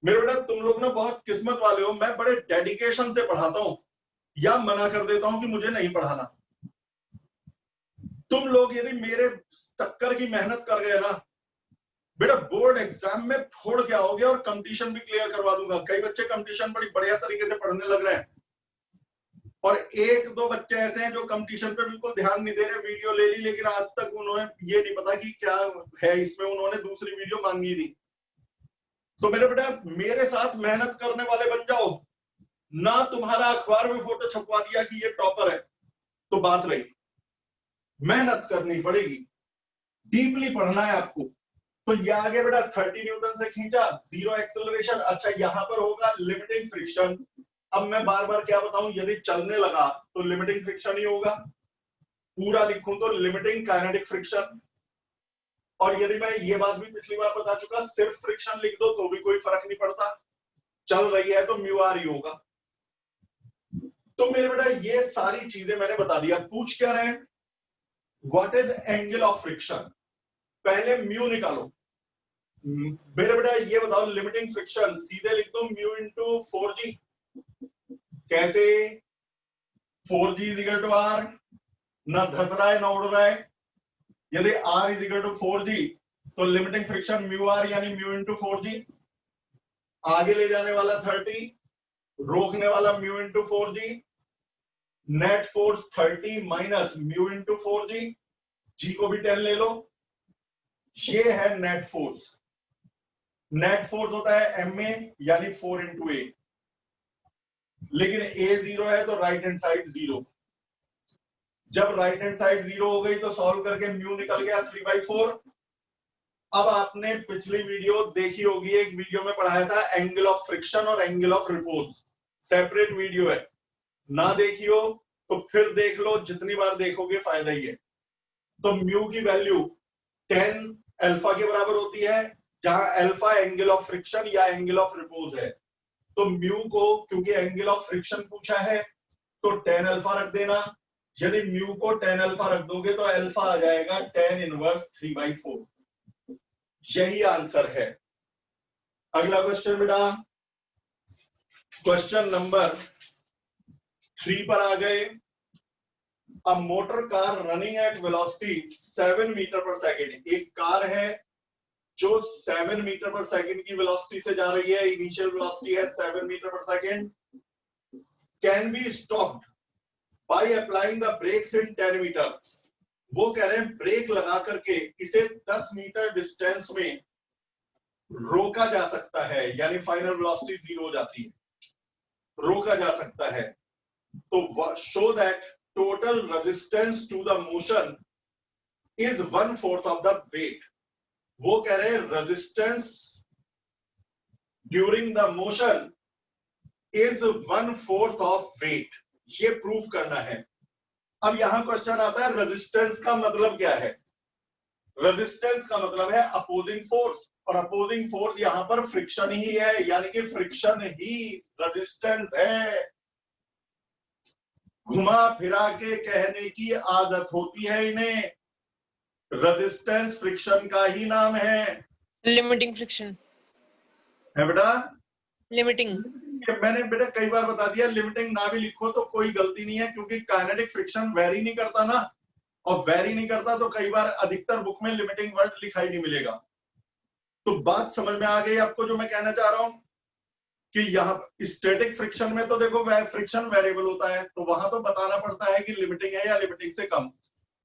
मेरे बेटा, तुम लोग ना बहुत किस्मत वाले हो, मैं बड़े डेडिकेशन से पढ़ाता हूं या मना कर देता हूं कि मुझे नहीं पढ़ाना। तुम लोग यदि मेरे टक्कर की मेहनत कर गए ना बेटा, बोर्ड एग्जाम में फोड़ के आओगे और कंपटीशन भी क्लियर करवा दूंगा। कई बच्चे कंपटीशन बड़ी बढ़िया तरीके से पढ़ने लग रहे हैं, और एक दो बच्चे ऐसे हैं जो कंपटीशन पे बिल्कुल ध्यान नहीं दे रहे। वीडियो ले ली, लेकिन आज तक उन्होंने ये नहीं पता कि क्या है इसमें, उन्होंने दूसरी वीडियो मांगी नहीं। तो मेरे बेटा मेरे साथ मेहनत करने वाले बन जाओ ना, तुम्हारा अखबार में फोटो छपवा दिया कि ये टॉपर है। तो बात रही, मेहनत करनी पड़ेगी, डीपली पढ़ना है आपको। तो ये आगे बेटा 30 न्यूटन से खींचा, जीरो एक्सेलरेशन। अच्छा यहां पर होगा लिमिटिंग फ्रिक्शन। अब मैं बार बार क्या बताऊं, यदि चलने लगा तो लिमिटिंग फ्रिक्शन ही होगा, पूरा लिखूं तो लिमिटिंग काइनेटिक फ्रिक्शन। और यदि मैं ये बात भी पिछली बार बता चुका, सिर्फ फ्रिक्शन लिख दो तो भी कोई फर्क नहीं पड़ता, चल रही है तो म्यू आर ही होगा। तो मेरे बेटा ये सारी चीजें मैंने बता दिया। पूछ क्या रहे हैं, what is angle of friction. पहले म्यू निकालो। मेरे बेटा ये बताओ, लिमिटिंग फ्रिक्शन सीधे लिख दो म्यू इंटू 4g। कैसे, 4g is equal to are, ना धस रहा है ना उड़ रहा है। यदि r is equal to 4g तो लिमिटिंग फ्रिक्शन म्यू आर यानी म्यू इंटू 4g। आगे ले जाने वाला 30, रोकने वाला mu into 4g। Net force 30 minus mu into 4g, जी को भी 10 ले लो। ये है नेट फोर्स। नेट फोर्स होता है एम ए यानी 4 इंटू ए, लेकिन ए 0 है तो राइट हैंड साइड 0। जब राइट हैंड साइड 0 हो गई तो सॉल्व करके म्यू निकल गया 3/4। अब आपने पिछली वीडियो देखी होगी, एक वीडियो में पढ़ाया था एंगल ऑफ फ्रिक्शन और angle of repose, separate video है, ना देखी हो तो फिर देख लो, जितनी बार देखोगे फायदा ही है। तो म्यू की वैल्यू 10 अल्फा के बराबर होती है, जहां अल्फा एंगल ऑफ फ्रिक्शन या एंगल ऑफ रिपोज है। तो म्यू को क्योंकि एंगल ऑफ फ्रिक्शन पूछा है तो 10 अल्फा रख देना। यदि म्यू को 10 अल्फा रख दोगे तो अल्फा आ जाएगा 10 इनवर्स 3/4। यही आंसर है। अगला क्वेश्चन बेटा, क्वेश्चन नंबर 3 पर आ गए। A motor car running at velocity 7 metre per second. एक कार है जो 7 मीटर पर सेकेंड की वेलोसिटी से जा रही है, इनिशियल वेलोसिटी है 7 metre per second. Can be stopped by applying the brakes in 10 metre. वो कह रहे हैं ब्रेक लगा करके इसे 10 मीटर डिस्टेंस में रोका जा सकता है, यानी फाइनल वेलोसिटी 0 हो जाती है, रोका जा सकता है। तो show that total resistance to the motion is 1/4 of the weight. वो कह रहे हैं resistance during the motion is 1/4 of weight, ये प्रूव करना है। अब यहां क्वेश्चन आता है रेजिस्टेंस का मतलब क्या है। रेजिस्टेंस का मतलब है अपोजिंग फोर्स, और अपोजिंग फोर्स यहां पर फ्रिक्शन ही है, यानी कि फ्रिक्शन ही रेजिस्टेंस है। घुमा फिरा के कहने की आदत होती है इन्हें, रेजिस्टेंस फ्रिक्शन का ही नाम है। लिमिटिंग फ्रिक्शन है बेटा, लिमिटिंग। मैंने बेटा कई बार बता दिया, लिमिटिंग ना भी लिखो तो कोई गलती नहीं है, क्योंकि काइनेटिक फ्रिक्शन वेरी नहीं करता ना, और वेरी नहीं करता तो कई बार अधिकतर बुक में लिमिटिंग वर्ड लिखा ही नहीं मिलेगा। तो बात समझ में आ गई आपको जो मैं कहना चाह रहा हूं, कि यहाँ स्टैटिक फ्रिक्शन में तो देखो फ्रिक्शन वेरिएबल होता है, तो वहां तो बताना पड़ता है कि लिमिटिंग है या लिमिटिंग से कम।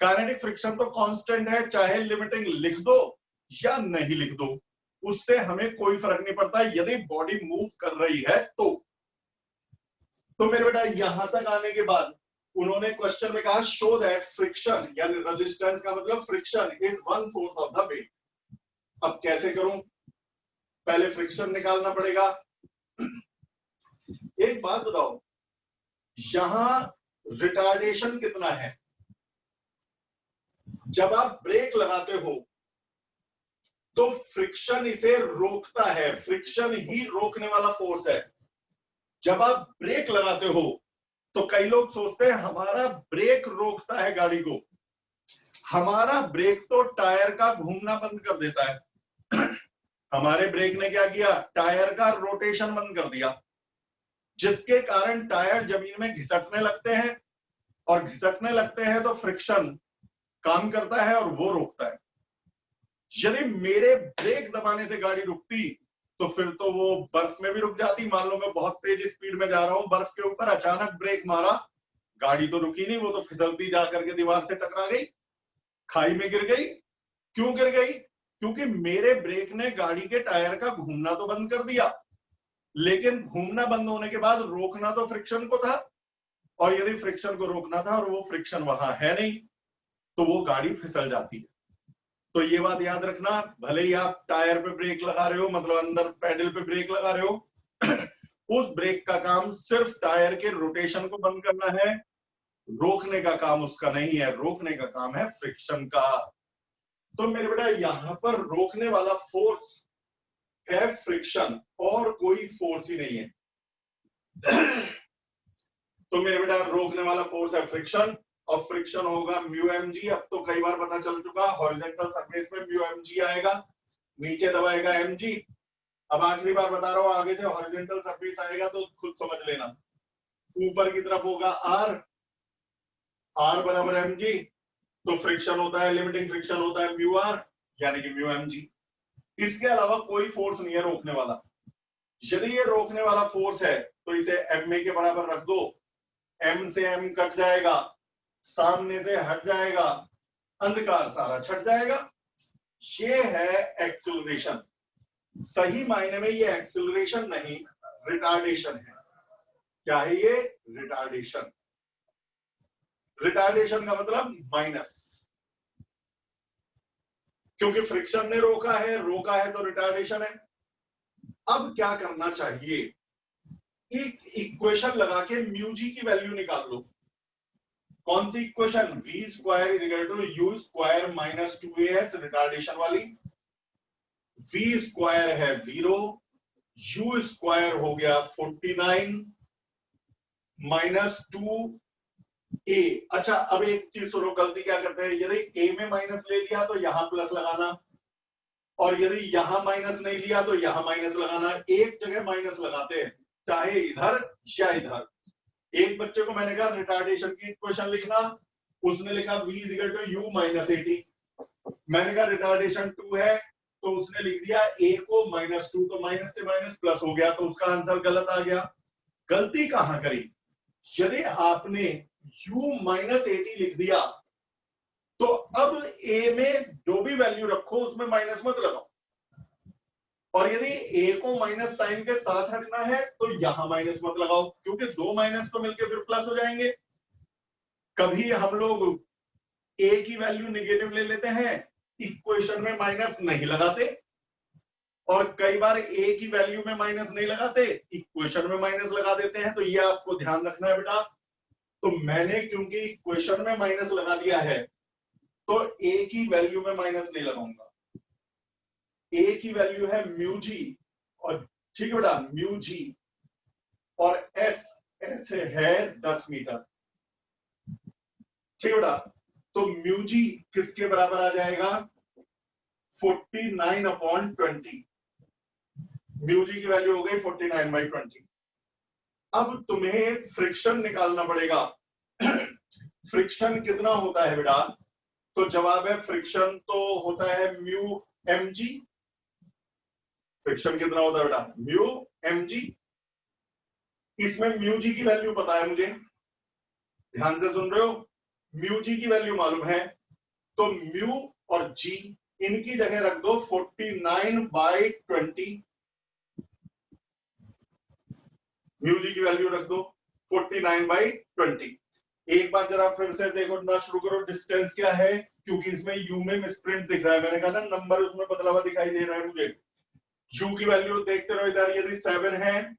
काइनेटिक फ्रिक्शन तो कांस्टेंट है, चाहे लिमिटिंग लिख दो या नहीं लिख दो, उससे हमें कोई फर्क नहीं पड़ता यदि बॉडी मूव कर रही है तो मेरे बेटा यहां तक आने के बाद उन्होंने क्वेश्चन में कहा शो दैट फ्रिक्शन यानी रेजिस्टेंस का मतलब friction is 1/4 of the weight. अब कैसे करूं, पहले फ्रिक्शन निकालना पड़ेगा। एक बात बताओ, यहां रिटार्डेशन कितना है। जब आप ब्रेक लगाते हो तो फ्रिक्शन इसे रोकता है, फ्रिक्शन ही रोकने वाला फोर्स है। जब आप ब्रेक लगाते हो तो कई लोग सोचते हैं हमारा ब्रेक रोकता है गाड़ी को। हमारा ब्रेक तो टायर का घूमना बंद कर देता है। हमारे ब्रेक ने क्या किया, टायर का रोटेशन बंद कर दिया, जिसके कारण टायर जमीन में घिसटने लगते हैं, और घिसटने लगते हैं तो फ्रिक्शन काम करता है और वो रोकता है। यदि मेरे ब्रेक दबाने से गाड़ी रुकती तो फिर तो वो बर्फ में भी रुक जाती। मान लो मैं बहुत तेज स्पीड में जा रहा हूं बर्फ के ऊपर, अचानक ब्रेक मारा, गाड़ी तो रुकी नहीं, वो तो फिसलती जा करके दीवार से टकरा गई, खाई में गिर गई। क्यों गिर गई, क्योंकि मेरे ब्रेक ने गाड़ी के टायर का घूमना तो बंद कर दिया, लेकिन घूमना बंद होने के बाद रोकना तो फ्रिक्शन को था, और यदि फ्रिक्शन को रोकना था और वो फ्रिक्शन वहां है नहीं, तो वो गाड़ी फिसल जाती है। तो ये बात याद रखना, भले ही आप टायर पे ब्रेक लगा रहे हो, मतलब अंदर पैडल पे ब्रेक लगा रहे हो, उस ब्रेक का काम सिर्फ टायर के रोटेशन को बंद करना है, रोकने का काम उसका नहीं है, रोकने का काम है फ्रिक्शन का। तो मेरे बेटा यहां पर रोकने वाला फोर्स है फ्रिक्शन, और कोई फोर्स ही नहीं है। तो मेरे बेटा रोकने वाला फोर्स है फ्रिक्शन, और फ्रिक्शन होगा म्यू एम जी। अब तो कई बार पता चल चुका, हॉरिजॉन्टल सरफेस में म्यू एम जी आएगा, नीचे दबाएगा एम जी। अब आखिरी बार बता रहा हूं, आगे से हॉरिजॉन्टल सरफेस आएगा तो खुद समझ लेना, ऊपर की तरफ होगा आर, आर बराबर एम जी, तो फ्रिक्शन होता है, लिमिटिंग फ्रिक्शन होता है म्यू आर, यानी कि म्यू एम जी। इसके अलावा कोई फोर्स नहीं है रोकने वाला। यदि ये रोकने वाला फोर्स है तो इसे एम ए के बराबर रख दो, एम से एम कट जाएगा, सामने से हट जाएगा, अंधकार सारा छट जाएगा। ये है एक्सिलरेशन। सही मायने में ये एक्सिलरेशन नहीं, रिटार्डेशन है। क्या है ये? रिटार्डेशन। रिटार्डेशन का मतलब माइनस, क्योंकि फ्रिक्शन ने रोका है तो रिटार्डेशन है। अब क्या करना चाहिए? एक इक्वेशन लगा के म्यू जी की वैल्यू निकाल लो। कौन सी equation? v square is equal to u square minus 2as, retardation वाली। v स्क्वायर है 0, u स्क्वायर हो गया 49 माइनस 2a। अच्छा, अब एक चीज सुनो, गलती क्या करते हैं, यदि a में माइनस ले लिया तो यहां प्लस लगाना, और यदि यहां माइनस नहीं लिया तो यहां माइनस लगाना। एक जगह माइनस लगाते हैं, चाहे इधर या इधर। एक बच्चे को मैंने कहा रिटार्डेशन की इक्वेशन लिखना, उसने लिखा v is equal to u minus 80। मैंने कहा रिटार्डेशन 2 है, तो उसने लिख दिया a को माइनस 2, तो माइनस से माइनस प्लस हो गया, तो उसका आंसर गलत आ गया। गलती कहां करी? यदि आपने u माइनस 80 लिख दिया, तो अब a में जो भी वैल्यू रखो उसमें माइनस मत लगाओ, और यदि a को माइनस साइन के साथ रखना है तो यहां माइनस मत लगाओ, क्योंकि दो माइनस तो मिलके फिर प्लस हो जाएंगे। कभी हम लोग a की वैल्यू नेगेटिव ले लेते हैं, इक्वेशन में माइनस नहीं लगाते, और कई बार a की वैल्यू में माइनस नहीं लगाते, इक्वेशन में माइनस लगा देते हैं। तो ये आपको ध्यान रखना है बेटा। तो मैंने क्योंकि इक्वेशन में माइनस लगा दिया है, तो a की वैल्यू में माइनस नहीं लगाऊंगा। a की वैल्यू है म्यू जी, और ठीक है बेटा, म्यू जी, और s है 10 मीटर। ठीक है बेटा, तो म्यू जी किसके बराबर आ जाएगा? 49/20। म्यू जी की वैल्यू हो गई 49/20। अब तुम्हें फ्रिक्शन निकालना पड़ेगा। फ्रिक्शन कितना होता है बेटा? तो जवाब है फ्रिक्शन तो होता है म्यू एम जी। फ्रिक्शन कितना होता है बेटा? Mu m g. इसमें म्यू जी की वैल्यू पता है मुझे, ध्यान से सुन रहे हो? म्यू जी की वैल्यू मालूम है, तो म्यू और जी इनकी जगह रख दो 49/20। म्यू जी की वैल्यू रख दो 49/20। एक बार जरा फिर से देखो ना, शुरू करो। डिस्टेंस क्या है? क्योंकि इसमें यू में मिसप्रिंट दिख रहा है, मैंने कहा ना नंबर उसमें बदला हुआ दिखाई दे रहा है मुझे। यू की वैल्यू देखते रहो इधर, यदि 7 है,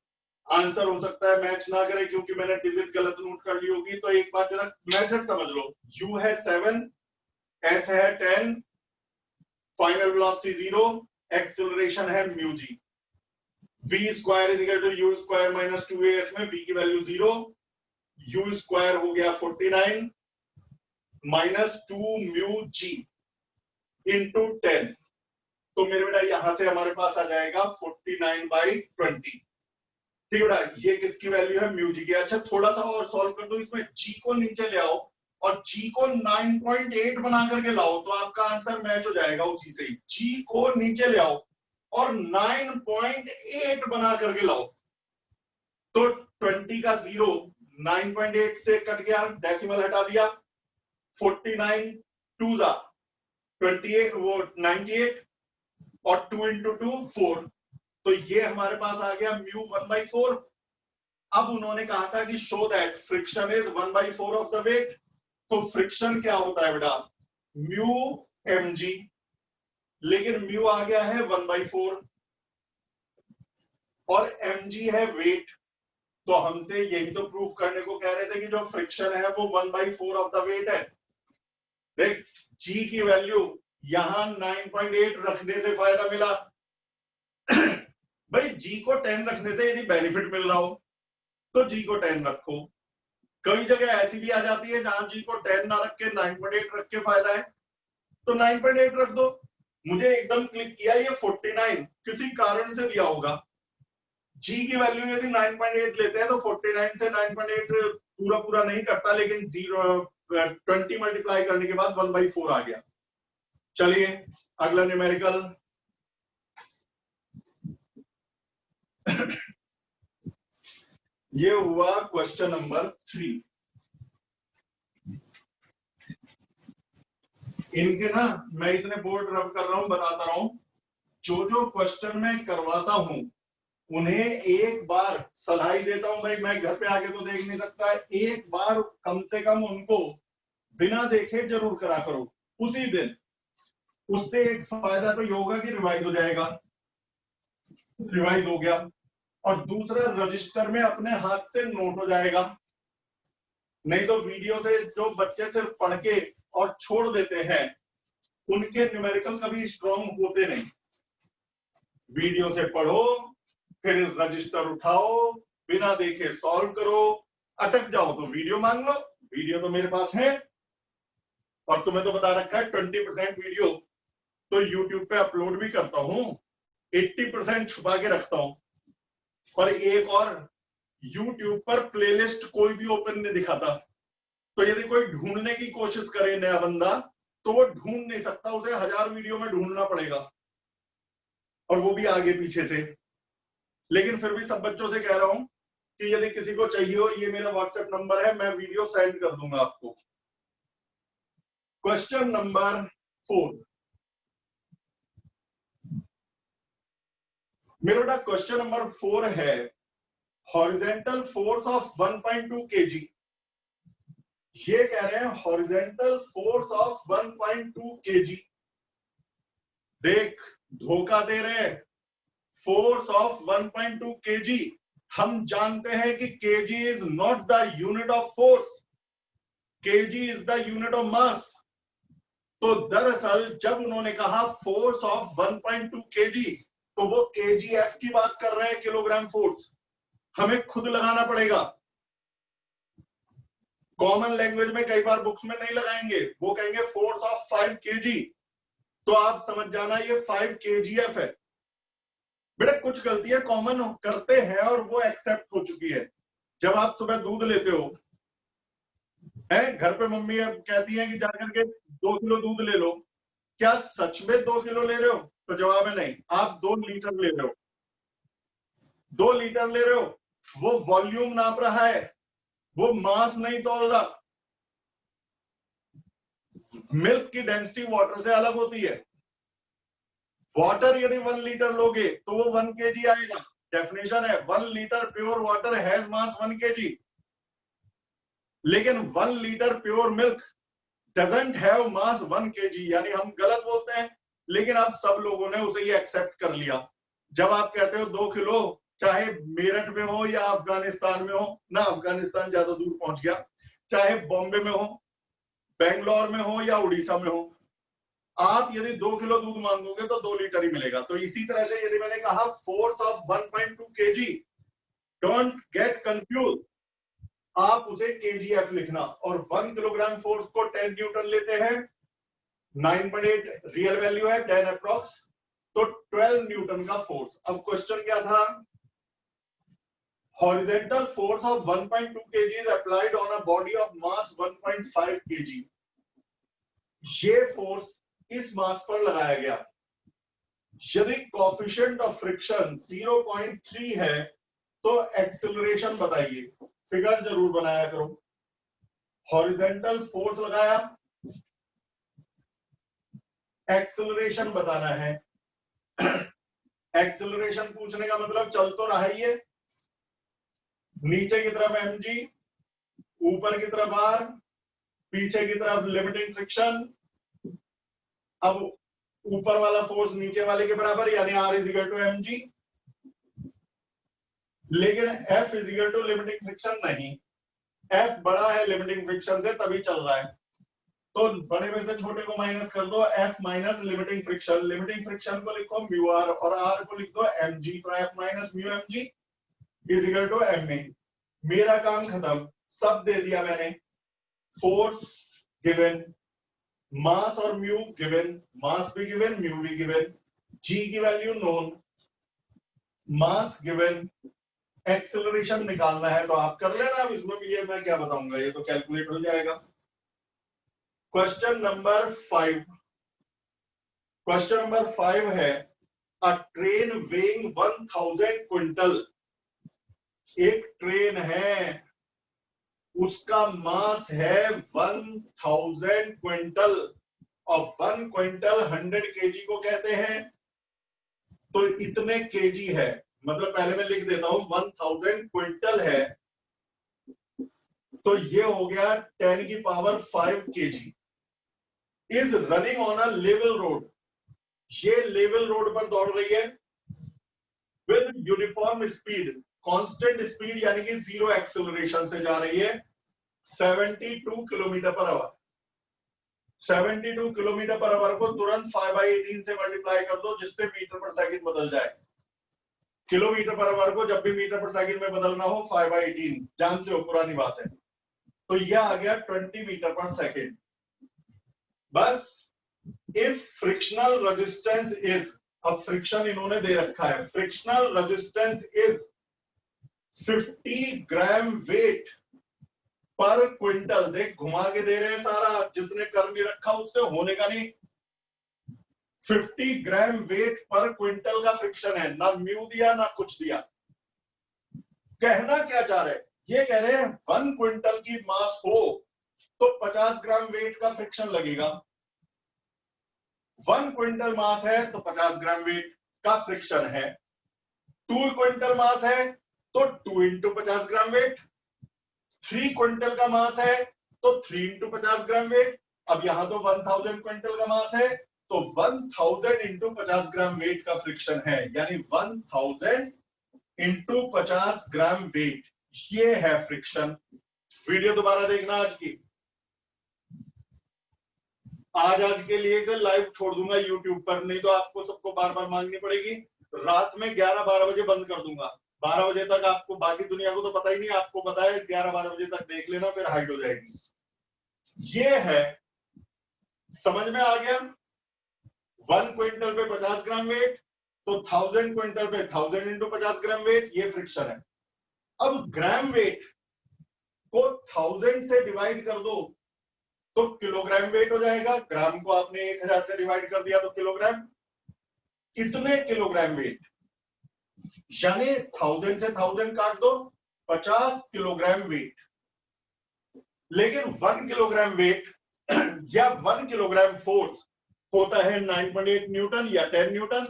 आंसर हो सकता है मैच ना करे क्योंकि मैंने डिजिट गलत नोट कर ली होगी। तो एक बार जरा मेथड समझ लो। यू है 7, एस है 10, फाइनल वेलोसिटी 0, एक्सेलरेशन है mu g. v square is equal to u square minus 2as में v की वैल्यू 0, u स्क्वायर हो गया 49 माइनस 2 म्यू जी इंटू 10। तो मेरे बेटा यहां से हमारे पास आ जाएगा 49/20। ठीक है बेटा, ये किसकी वैल्यू है? म्यू जी की। अच्छा, थोड़ा सा और सॉल्व कर दो। इसमें g को नीचे ले आओ और g को 9.8 बना करके लाओ, तो आपका आंसर मैच हो जाएगा उसी से। g को नीचे ले आओ और 9.8 बना करके लाओ, तो 20 का 0 9.8 से कट गया, डेसिमल हटा दिया। 49 2 28, वो 98, और 2 इंटू 2 4, तो ये हमारे पास आ गया म्यू 1/4। अब उन्होंने कहा था कि show that friction is 1/4 of the weight. तो फ्रिक्शन क्या होता है बेटा, म्यू mg, लेकिन म्यू आ गया है 1/4 और mg है वेट। तो हमसे यही तो प्रूफ करने को कह रहे थे कि जो फ्रिक्शन है वो 1/4 ऑफ द वेट है। देख g की वैल्यू यहां 9.8 रखने से फायदा मिला भाई g को 10 रखने से यदि बेनिफिट मिल रहा हो तो g को 10 रखो। कई जगह ऐसी भी आ जाती है जहां g को 10 ना रख के 9.8 रख के फायदा है, तो 9.8 रख दो। मुझे एकदम क्लिक किया ये 49 किसी कारण से दिया होगा। g की वैल्यू यदि 9.8 लेते हैं तो 49 से 9.8 पूरा पूरा नहीं करता, लेकिन 20 मल्टीप्लाई करने के बाद 1/4 आ गया। चलिए अगला न्यूमेरिकल ये हुआ क्वेश्चन नंबर 3। इनके ना मैं इतने बोर्ड रब कर रहा हूं, बताता रहा हूं, जो क्वेश्चन मैं करवाता हूं उन्हें एक बार सलाह ही देता हूं भाई, मैं घर पे आके तो देख नहीं सकता, एक बार कम से कम उनको बिना देखे जरूर करा करो उसी दिन। उससे एक फायदा तो ये होगा कि रिवाइज हो जाएगा, रिवाइज हो गया, और दूसरा रजिस्टर में अपने हाथ से नोट हो जाएगा। नहीं तो वीडियो से जो बच्चे सिर्फ पढ़ के और छोड़ देते हैं उनके न्यूमेरिकल कभी स्ट्रॉन्ग होते नहीं। वीडियो से पढ़ो, फिर रजिस्टर उठाओ, बिना देखे सॉल्व करो, अटक जाओ तो वीडियो मांग लो, वीडियो तो मेरे पास है। और तुम्हें तो बता रखा है 20% वीडियो तो यूट्यूब पे अपलोड भी करता हूं, 80% छुपा के रखता हूं। और एक और, यूट्यूब पर प्लेलिस्ट कोई भी ओपन नहीं दिखाता, तो यदि कोई ढूंढने की कोशिश करे नया बंदा तो वो ढूंढ नहीं सकता, उसे 1000 वीडियो में ढूंढना पड़ेगा, और वो भी आगे पीछे से। लेकिन फिर भी सब बच्चों से कह रहा हूं कि यदि किसी को चाहिए हो, ये मेरा व्हाट्सएप नंबर है, मैं वीडियो सेंड कर दूंगा आपको। क्वेश्चन नंबर 4 मेरा बेटा, क्वेश्चन नंबर 4 है हॉरिजॉन्टल फोर्स ऑफ 1.2 kg। ये कह रहे हैं हॉरिजॉन्टल फोर्स ऑफ 1.2 kg। देख धोखा दे रहे हैं, फोर्स ऑफ 1.2 kg। हम जानते हैं कि kg is not the unit of force, kg is the unit of mass. तो दरअसल जब उन्होंने कहा फोर्स ऑफ 1.2 kg तो वो kgf की बात कर रहे हैं, किलोग्राम फोर्स। हमें खुद लगाना पड़ेगा, कॉमन लैंग्वेज में कई बार बुक्स में नहीं लगाएंगे, वो कहेंगे फोर्स ऑफ 5 kg, तो आप समझ जाना ये 5 kgf है। बेटा कुछ गलतियां कॉमन करते हैं और वो एक्सेप्ट हो चुकी है। जब आप सुबह दूध लेते हो है, घर पे मम्मी अब कहती है कि जाकर के 2 किलो दूध ले लो, क्या सच में 2 किलो ले रहे हो? तो जवाब है नहीं, आप 2 लीटर ले रहे हो। 2 लीटर ले रहे हो, वो वॉल्यूम नाप रहा है, वो मास नहीं तोल रहा। मिल्क की डेंसिटी वाटर से अलग होती है। वाटर यदि 1 लीटर लोगे तो वो 1 kg आएगा। डेफिनेशन है 1 litre pure water has mass 1 kg, लेकिन 1 litre pure milk doesn't have mass 1 kg। यानी हम गलत बोलते हैं, लेकिन आप सब लोगों ने उसे ये एक्सेप्ट कर लिया। जब आप कहते हो 2 किलो, चाहे मेरठ में हो या अफगानिस्तान में हो, ना अफगानिस्तान ज्यादा दूर पहुंच गया, चाहे बॉम्बे में हो, बेंगलोर में हो या उड़ीसा में हो, आप यदि 2 किलो दूध मांगोगे तो 2 लीटर ही मिलेगा। तो इसी तरह से यदि मैंने कहा force of 1.2 kg, don't get confuse, आप उसे kgf लिखना। और 1 किलोग्राम फोर्स को 10 न्यूटन लेते हैं, 9.8 रियल वैल्यू है, 10 अप्रॉक्स, तो 12 न्यूटन का फोर्स। अब क्वेश्चन क्या था, horizontal force of 1.2 kg is applied on a body of mass 1.5 kg। ये फोर्स इस मास पर लगाया गया। यदि कोएफिशिएंट ऑफ फ्रिक्शन 0.3 है तो एक्सेलरेशन बताइए, फिगर जरूर बनाया करो। हॉरिजॉन्टल फोर्स लगाया, एक्सेलरेशन बताना है। एक्सेलरेशन पूछने का मतलब चल तो रहा ही है, नीचे की तरफ mg, ऊपर की तरफ r, पीछे की तरफ लिमिटिंग फ्रिक्शन। अब ऊपर वाला फोर्स नीचे वाले के बराबर यानी r is equal to mg, लेकिन F is equal to limiting friction नहीं, F बड़ा है लिमिटिंग फ्रिक्शन से तभी चल रहा है, तो बड़े में से छोटे को माइनस कर दो, F minus limiting friction, limiting friction को लिखो म्यू आर और R को लिख दो mg, तो F minus mu mg is equal to ma। मेरा काम खत्म, सब दे दिया मैंने, फोर्स गिवन, मास और म्यू गिवन, मास भी गिवन म्यू भी गिवन, g की value known, mass given, acceleration निकालना है तो आप कर लेना, अब इसमें भी ये मैं क्या बताऊंगा, ये तो कैलकुलेट हो जाएगा। क्वेश्चन नंबर 5, क्वेश्चन नंबर 5 है अ ट्रेन वेइंग 1000 क्विंटल, एक ट्रेन है उसका मास है 1000 क्विंटल और 1 क्विंटल 100 केजी को कहते हैं, तो इतने केजी है, मतलब पहले मैं लिख देता हूं 1000 क्विंटल है तो ये हो गया 10 की power 5 KG, is running on a level road, ये लेवल रोड पर दौड़ रही है with uniform speed, constant speed यानी कि जीरो एक्सेलरेशन से जा रही है 72 kilometre per hour. 72 kilometre per hour को तुरंत 5/18 से मल्टीप्लाई कर दो जिससे मीटर पर सेकंड बदल जाए, किलोमीटर पर आवर को जब भी मीटर पर सेकंड में बदलना हो 5/18, जानते हो पुरानी बात है, तो यह आ गया 20 मीटर पर सेकंड। बस इफ फ्रिक्शनल रेजिस्टेंस इज, अब फ्रिक्शन इन्होंने दे रखा है, frictional resistance is 50 gram weight पर क्विंटल, देख घुमा के दे रहे हैं सारा, जिसने कर नहीं रखा उससे होने का नहीं, 50 ग्राम वेट पर क्विंटल का फ्रिक्शन है, ना म्यू दिया ना कुछ दिया। कहना क्या चाह रहे हैं, ये कह रहे हैं 1 क्विंटल की मास हो तो 50 ग्राम वेट का फ्रिक्शन लगेगा, 1 क्विंटल मास है तो 50 ग्राम वेट का फ्रिक्शन है, 2 क्विंटल मास है तो 2 इंटू 50 ग्राम वेट, 3 क्विंटल का मास है तो 3 इंटू 50 ग्राम वेट, अब यहां तो 1000 क्विंटल का मास है तो 1000 इंटू 50 ग्राम वेट का फ्रिक्शन है, यानी 1000 इंटू 50 ग्राम वेट, ये है फ्रिक्शन। वीडियो दोबारा देखना आज की, आज के लिए इसे लाइव छोड़ दूंगा यूट्यूब पर, नहीं तो आपको सबको बार बार मांगनी पड़ेगी, रात में 11-12 बजे बंद कर दूंगा, 12 बजे तक आपको, बाकी दुनिया को तो पता ही नहीं, आपको पता है 11-12 बजे तक देख लेना फिर हाइड हो जाएगी। ये है, समझ में आ गया, 1 क्विंटल पे 50 ग्राम वेट तो 1000 क्विंटल पे 1000 इंटू 50 ग्राम वेट, ये फ्रिक्शन है। अब ग्राम वेट को 1000 से डिवाइड कर दो तो किलोग्राम वेट हो जाएगा, ग्राम को आपने 1000 से डिवाइड कर दिया तो किलोग्राम, कितने किलोग्राम वेट, यानी 1000 से 1000 काट दो 50 किलोग्राम वेट, लेकिन 1 किलोग्राम वेट या 1 किलोग्राम फोर्स होता है 9.8 न्यूटन या 10 न्यूटन,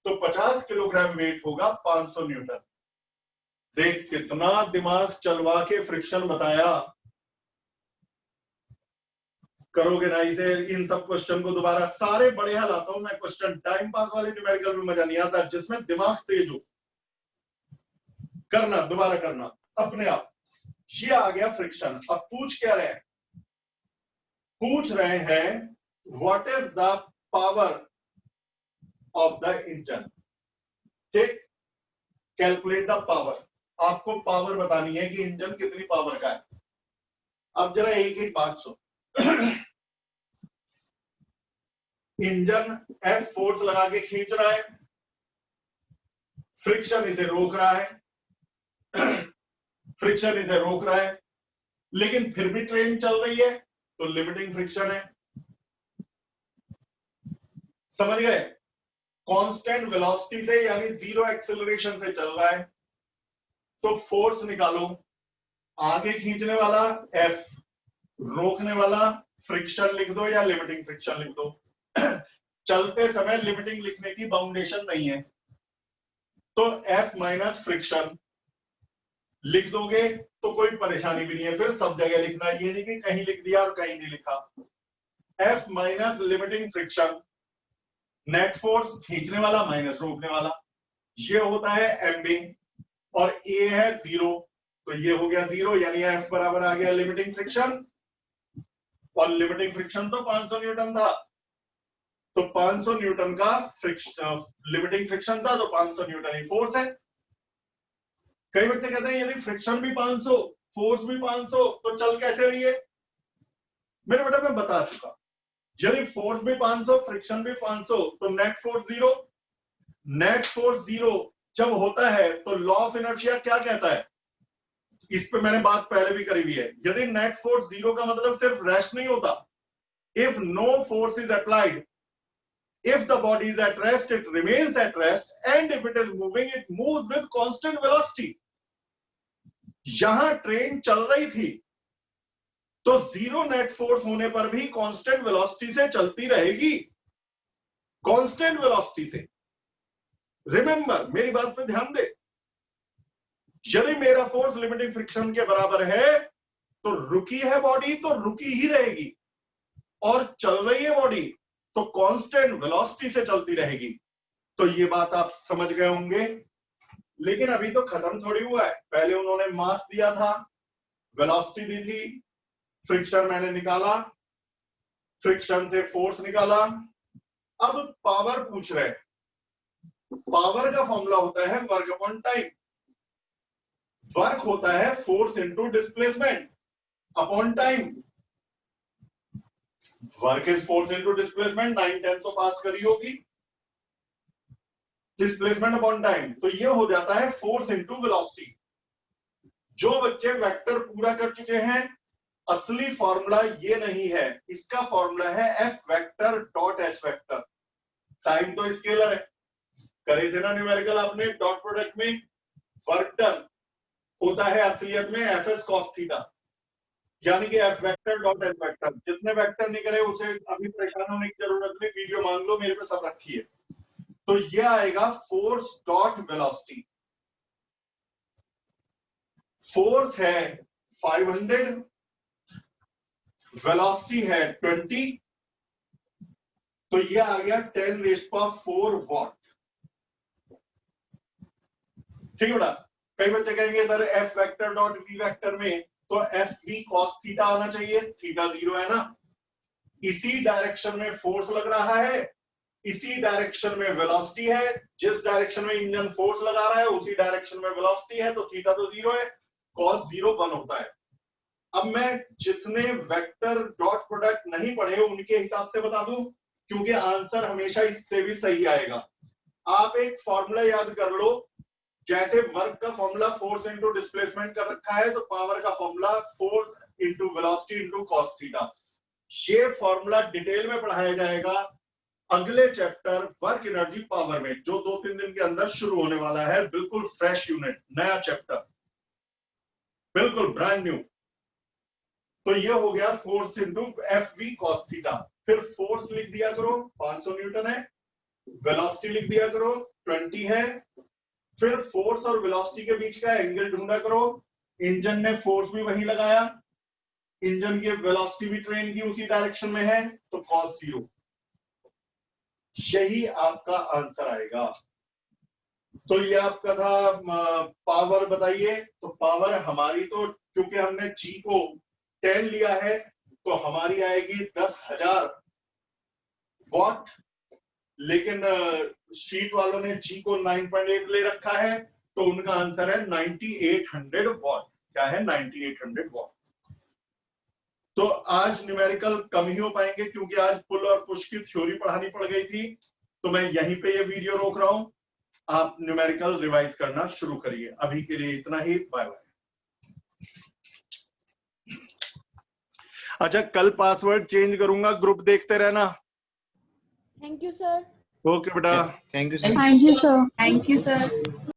तो 50 किलोग्राम वेट होगा 500 न्यूटन। देख कितना दिमाग चलवा के फ्रिक्शन बताया, करोगे ना इसे, इन सब क्वेश्चन को दोबारा, सारे बड़े हल आता हूं मैं क्वेश्चन, टाइम पास वाले न्यूमेरिकल में मजा नहीं आता, जिसमें दिमाग तेज हो, करना दोबारा करना अपने आप। ये आ गया फ्रिक्शन। अब पूछ क्या रहे हैं, पूछ रहे हैं what is the power of the engine, ठीक, कैलकुलेट द पावर, आपको पावर बतानी है कि इंजन कितनी पावर का है। अब जरा एक एक बात सुन, इंजन F फोर्स लगा के खींच रहा है, फ्रिक्शन इसे रोक रहा है, फ्रिक्शन इसे रोक रहा है, लेकिन फिर भी ट्रेन चल रही है तो लिमिटिंग फ्रिक्शन है, समझ गए, कांस्टेंट वेलोसिटी से यानी जीरो एक्सेलरेशन से चल रहा है, तो फोर्स निकालो, आगे खींचने वाला F, रोकने वाला फ्रिक्शन लिख दो या लिमिटिंग फ्रिक्शन लिख दो। चलते समय लिमिटिंग लिखने की बाउंडेशन नहीं है, तो F माइनस फ्रिक्शन लिख दोगे तो कोई परेशानी भी नहीं है, फिर सब जगह लिखना, ये नहीं कि कहीं लिख दिया और कहीं नहीं लिखा। F minus limiting friction, net force खींचने वाला माइनस रोकने वाला, ये होता है MB, और A है 0, तो ये हो गया 0, यानी F बराबर आ गया लिमिटिंग फ्रिक्शन, और लिमिटिंग फ्रिक्शन तो 500 न्यूटन था, तो 500 न्यूटन का फ्रिक्शन लिमिटिंग फ्रिक्शन था, तो 500 न्यूटन ही फोर्स है। कई बच्चे कहते हैं यदि फ्रिक्शन भी 500 फोर्स भी 500 तो चल कैसे रही है? मेरे बेटा मैं बता चुका, यदि फोर्स भी 500 फ्रिक्शन भी 500 तो नेट फोर्स 0। नेट फोर्स 0 जब होता है तो लॉ ऑफ इनर्शिया क्या कहता है? इस पे मैंने बात पहले भी करी हुई है। यदि नेट फोर्स 0 का मतलब सिर्फ रेस्ट नहीं होता, if no force is applied, if the body is at rest it remains at rest, and if it is moving it moves with constant velocity। यहां ट्रेन चल रही थी तो जीरो नेट फोर्स होने पर भी कांस्टेंट वेलोसिटी से चलती रहेगी, कांस्टेंट वेलोसिटी से। रिमेंबर, मेरी बात पे ध्यान दे, यदि मेरा फोर्स लिमिटिंग फ्रिक्शन के बराबर है तो रुकी है बॉडी तो रुकी ही रहेगी, और चल रही है बॉडी तो कांस्टेंट वेलोसिटी से चलती रहेगी। तो ये बात आप समझ गए होंगे। लेकिन अभी तो खत्म थोड़ी हुआ है, पहले उन्होंने मास दिया था, वेलोसिटी दी थी, फ्रिक्शन मैंने निकाला, फ्रिक्शन से फोर्स निकाला, अब पावर पूछ रहे हैं। पावर का फॉर्मूला होता है वर्क अपॉन टाइम। वर्क होता है force into displacement upon time. Work is force into displacement, 9-10 तो पास करी होगी। डिस्प्लेसमेंट अपॉन टाइम, तो ये हो जाता है फोर्स इनटू वेलोसिटी। जो बच्चे वेक्टर पूरा कर चुके हैं, असली फॉर्मूला ये नहीं है, इसका फॉर्मूला है F vector dot S vector. Time तो स्केलर है, करे थे ना न्यूमेरिकल आपने डॉट प्रोडक्ट में। वर्क डन होता है असलियत में Fs cos थीटा, यानी कि F vector dot S vector. जितने वेक्टर नहीं करे उसे अभी परेशान होने की जरूरत नहीं, वीडियो मांग लो, मेरे पे सब रखी है। तो ये आएगा फोर्स डॉट वेलोसिटी। फोर्स है 500, वेलोसिटी है 20, तो ये आ गया 10⁴ वॉट। ठीक है बेटा। कई बच्चे कहेंगे sir F vector dot V vector में तो FV cos थीटा आना चाहिए, थीटा 0 है ना। इसी डायरेक्शन में फोर्स लग रहा है, इसी डायरेक्शन में वेलोसिटी है, जिस डायरेक्शन में इंजन फोर्स लगा रहा है उसी डायरेक्शन में वेलोसिटी है, तो थीटा तो 0 है, cos 0 1 होता है। अब मैं जिसने वेक्टर डॉट प्रोडक्ट नहीं पढ़े उनके हिसाब से बता दूं, क्योंकि आंसर हमेशा इससे भी सही आएगा। आप एक फॉर्मूला याद कर लो, जैसे वर्क का फॉर्मूला फोर्स इनटू डिस्प्लेसमेंट कर रखा है, तो पावर का formula force into velocity into cos theta. ये फॉर्मूला डिटेल में पढ़ाया जाएगा अगले चैप्टर वर्क एनर्जी पावर में, जो 2-3 दिन के अंदर शुरू होने वाला है। बिल्कुल फ्रेश यूनिट, नया चैप्टर, बिल्कुल ब्रांड न्यू। तो ये हो गया force into FV cos theta. फिर फोर्स लिख दिया करो 500 न्यूटन है, वेलोसिटी लिख दिया करो 20 है। फिर फोर्स और वेलोसिटी के बीच का एंगल ढूंढा करो। इंजन ने फोर्स भी वही लगाया, इंजन की वेलोसिटी भी ट्रेन की उसी डायरेक्शन में है, तो cos 0। यही आपका आंसर आएगा। तो ये आपका था पावर बताइए। तो पावर हमारी तो क्योंकि हमने G को 10 लिया है तो हमारी आएगी 10,000 वॉट, लेकिन शीट वालों ने G को 9.8 ले रखा है तो उनका आंसर है 9800 वॉट। क्या है? 9800 वॉट। तो आज न्यूमेरिकल कम ही हो पाएंगे क्योंकि आज पुल और पुश की थ्योरी पढ़ानी पड़ गई थी, तो मैं यहीं पे ये वीडियो रोक रहा हूं। आप न्यूमेरिकल रिवाइज करना शुरू करिए। अभी के लिए इतना ही, बाय बाय। अच्छा, कल पासवर्ड चेंज करूंगा, ग्रुप देखते रहना। Thank you sir. ओके बेटा, thank you sir. Thank you, sir. Thank you, sir.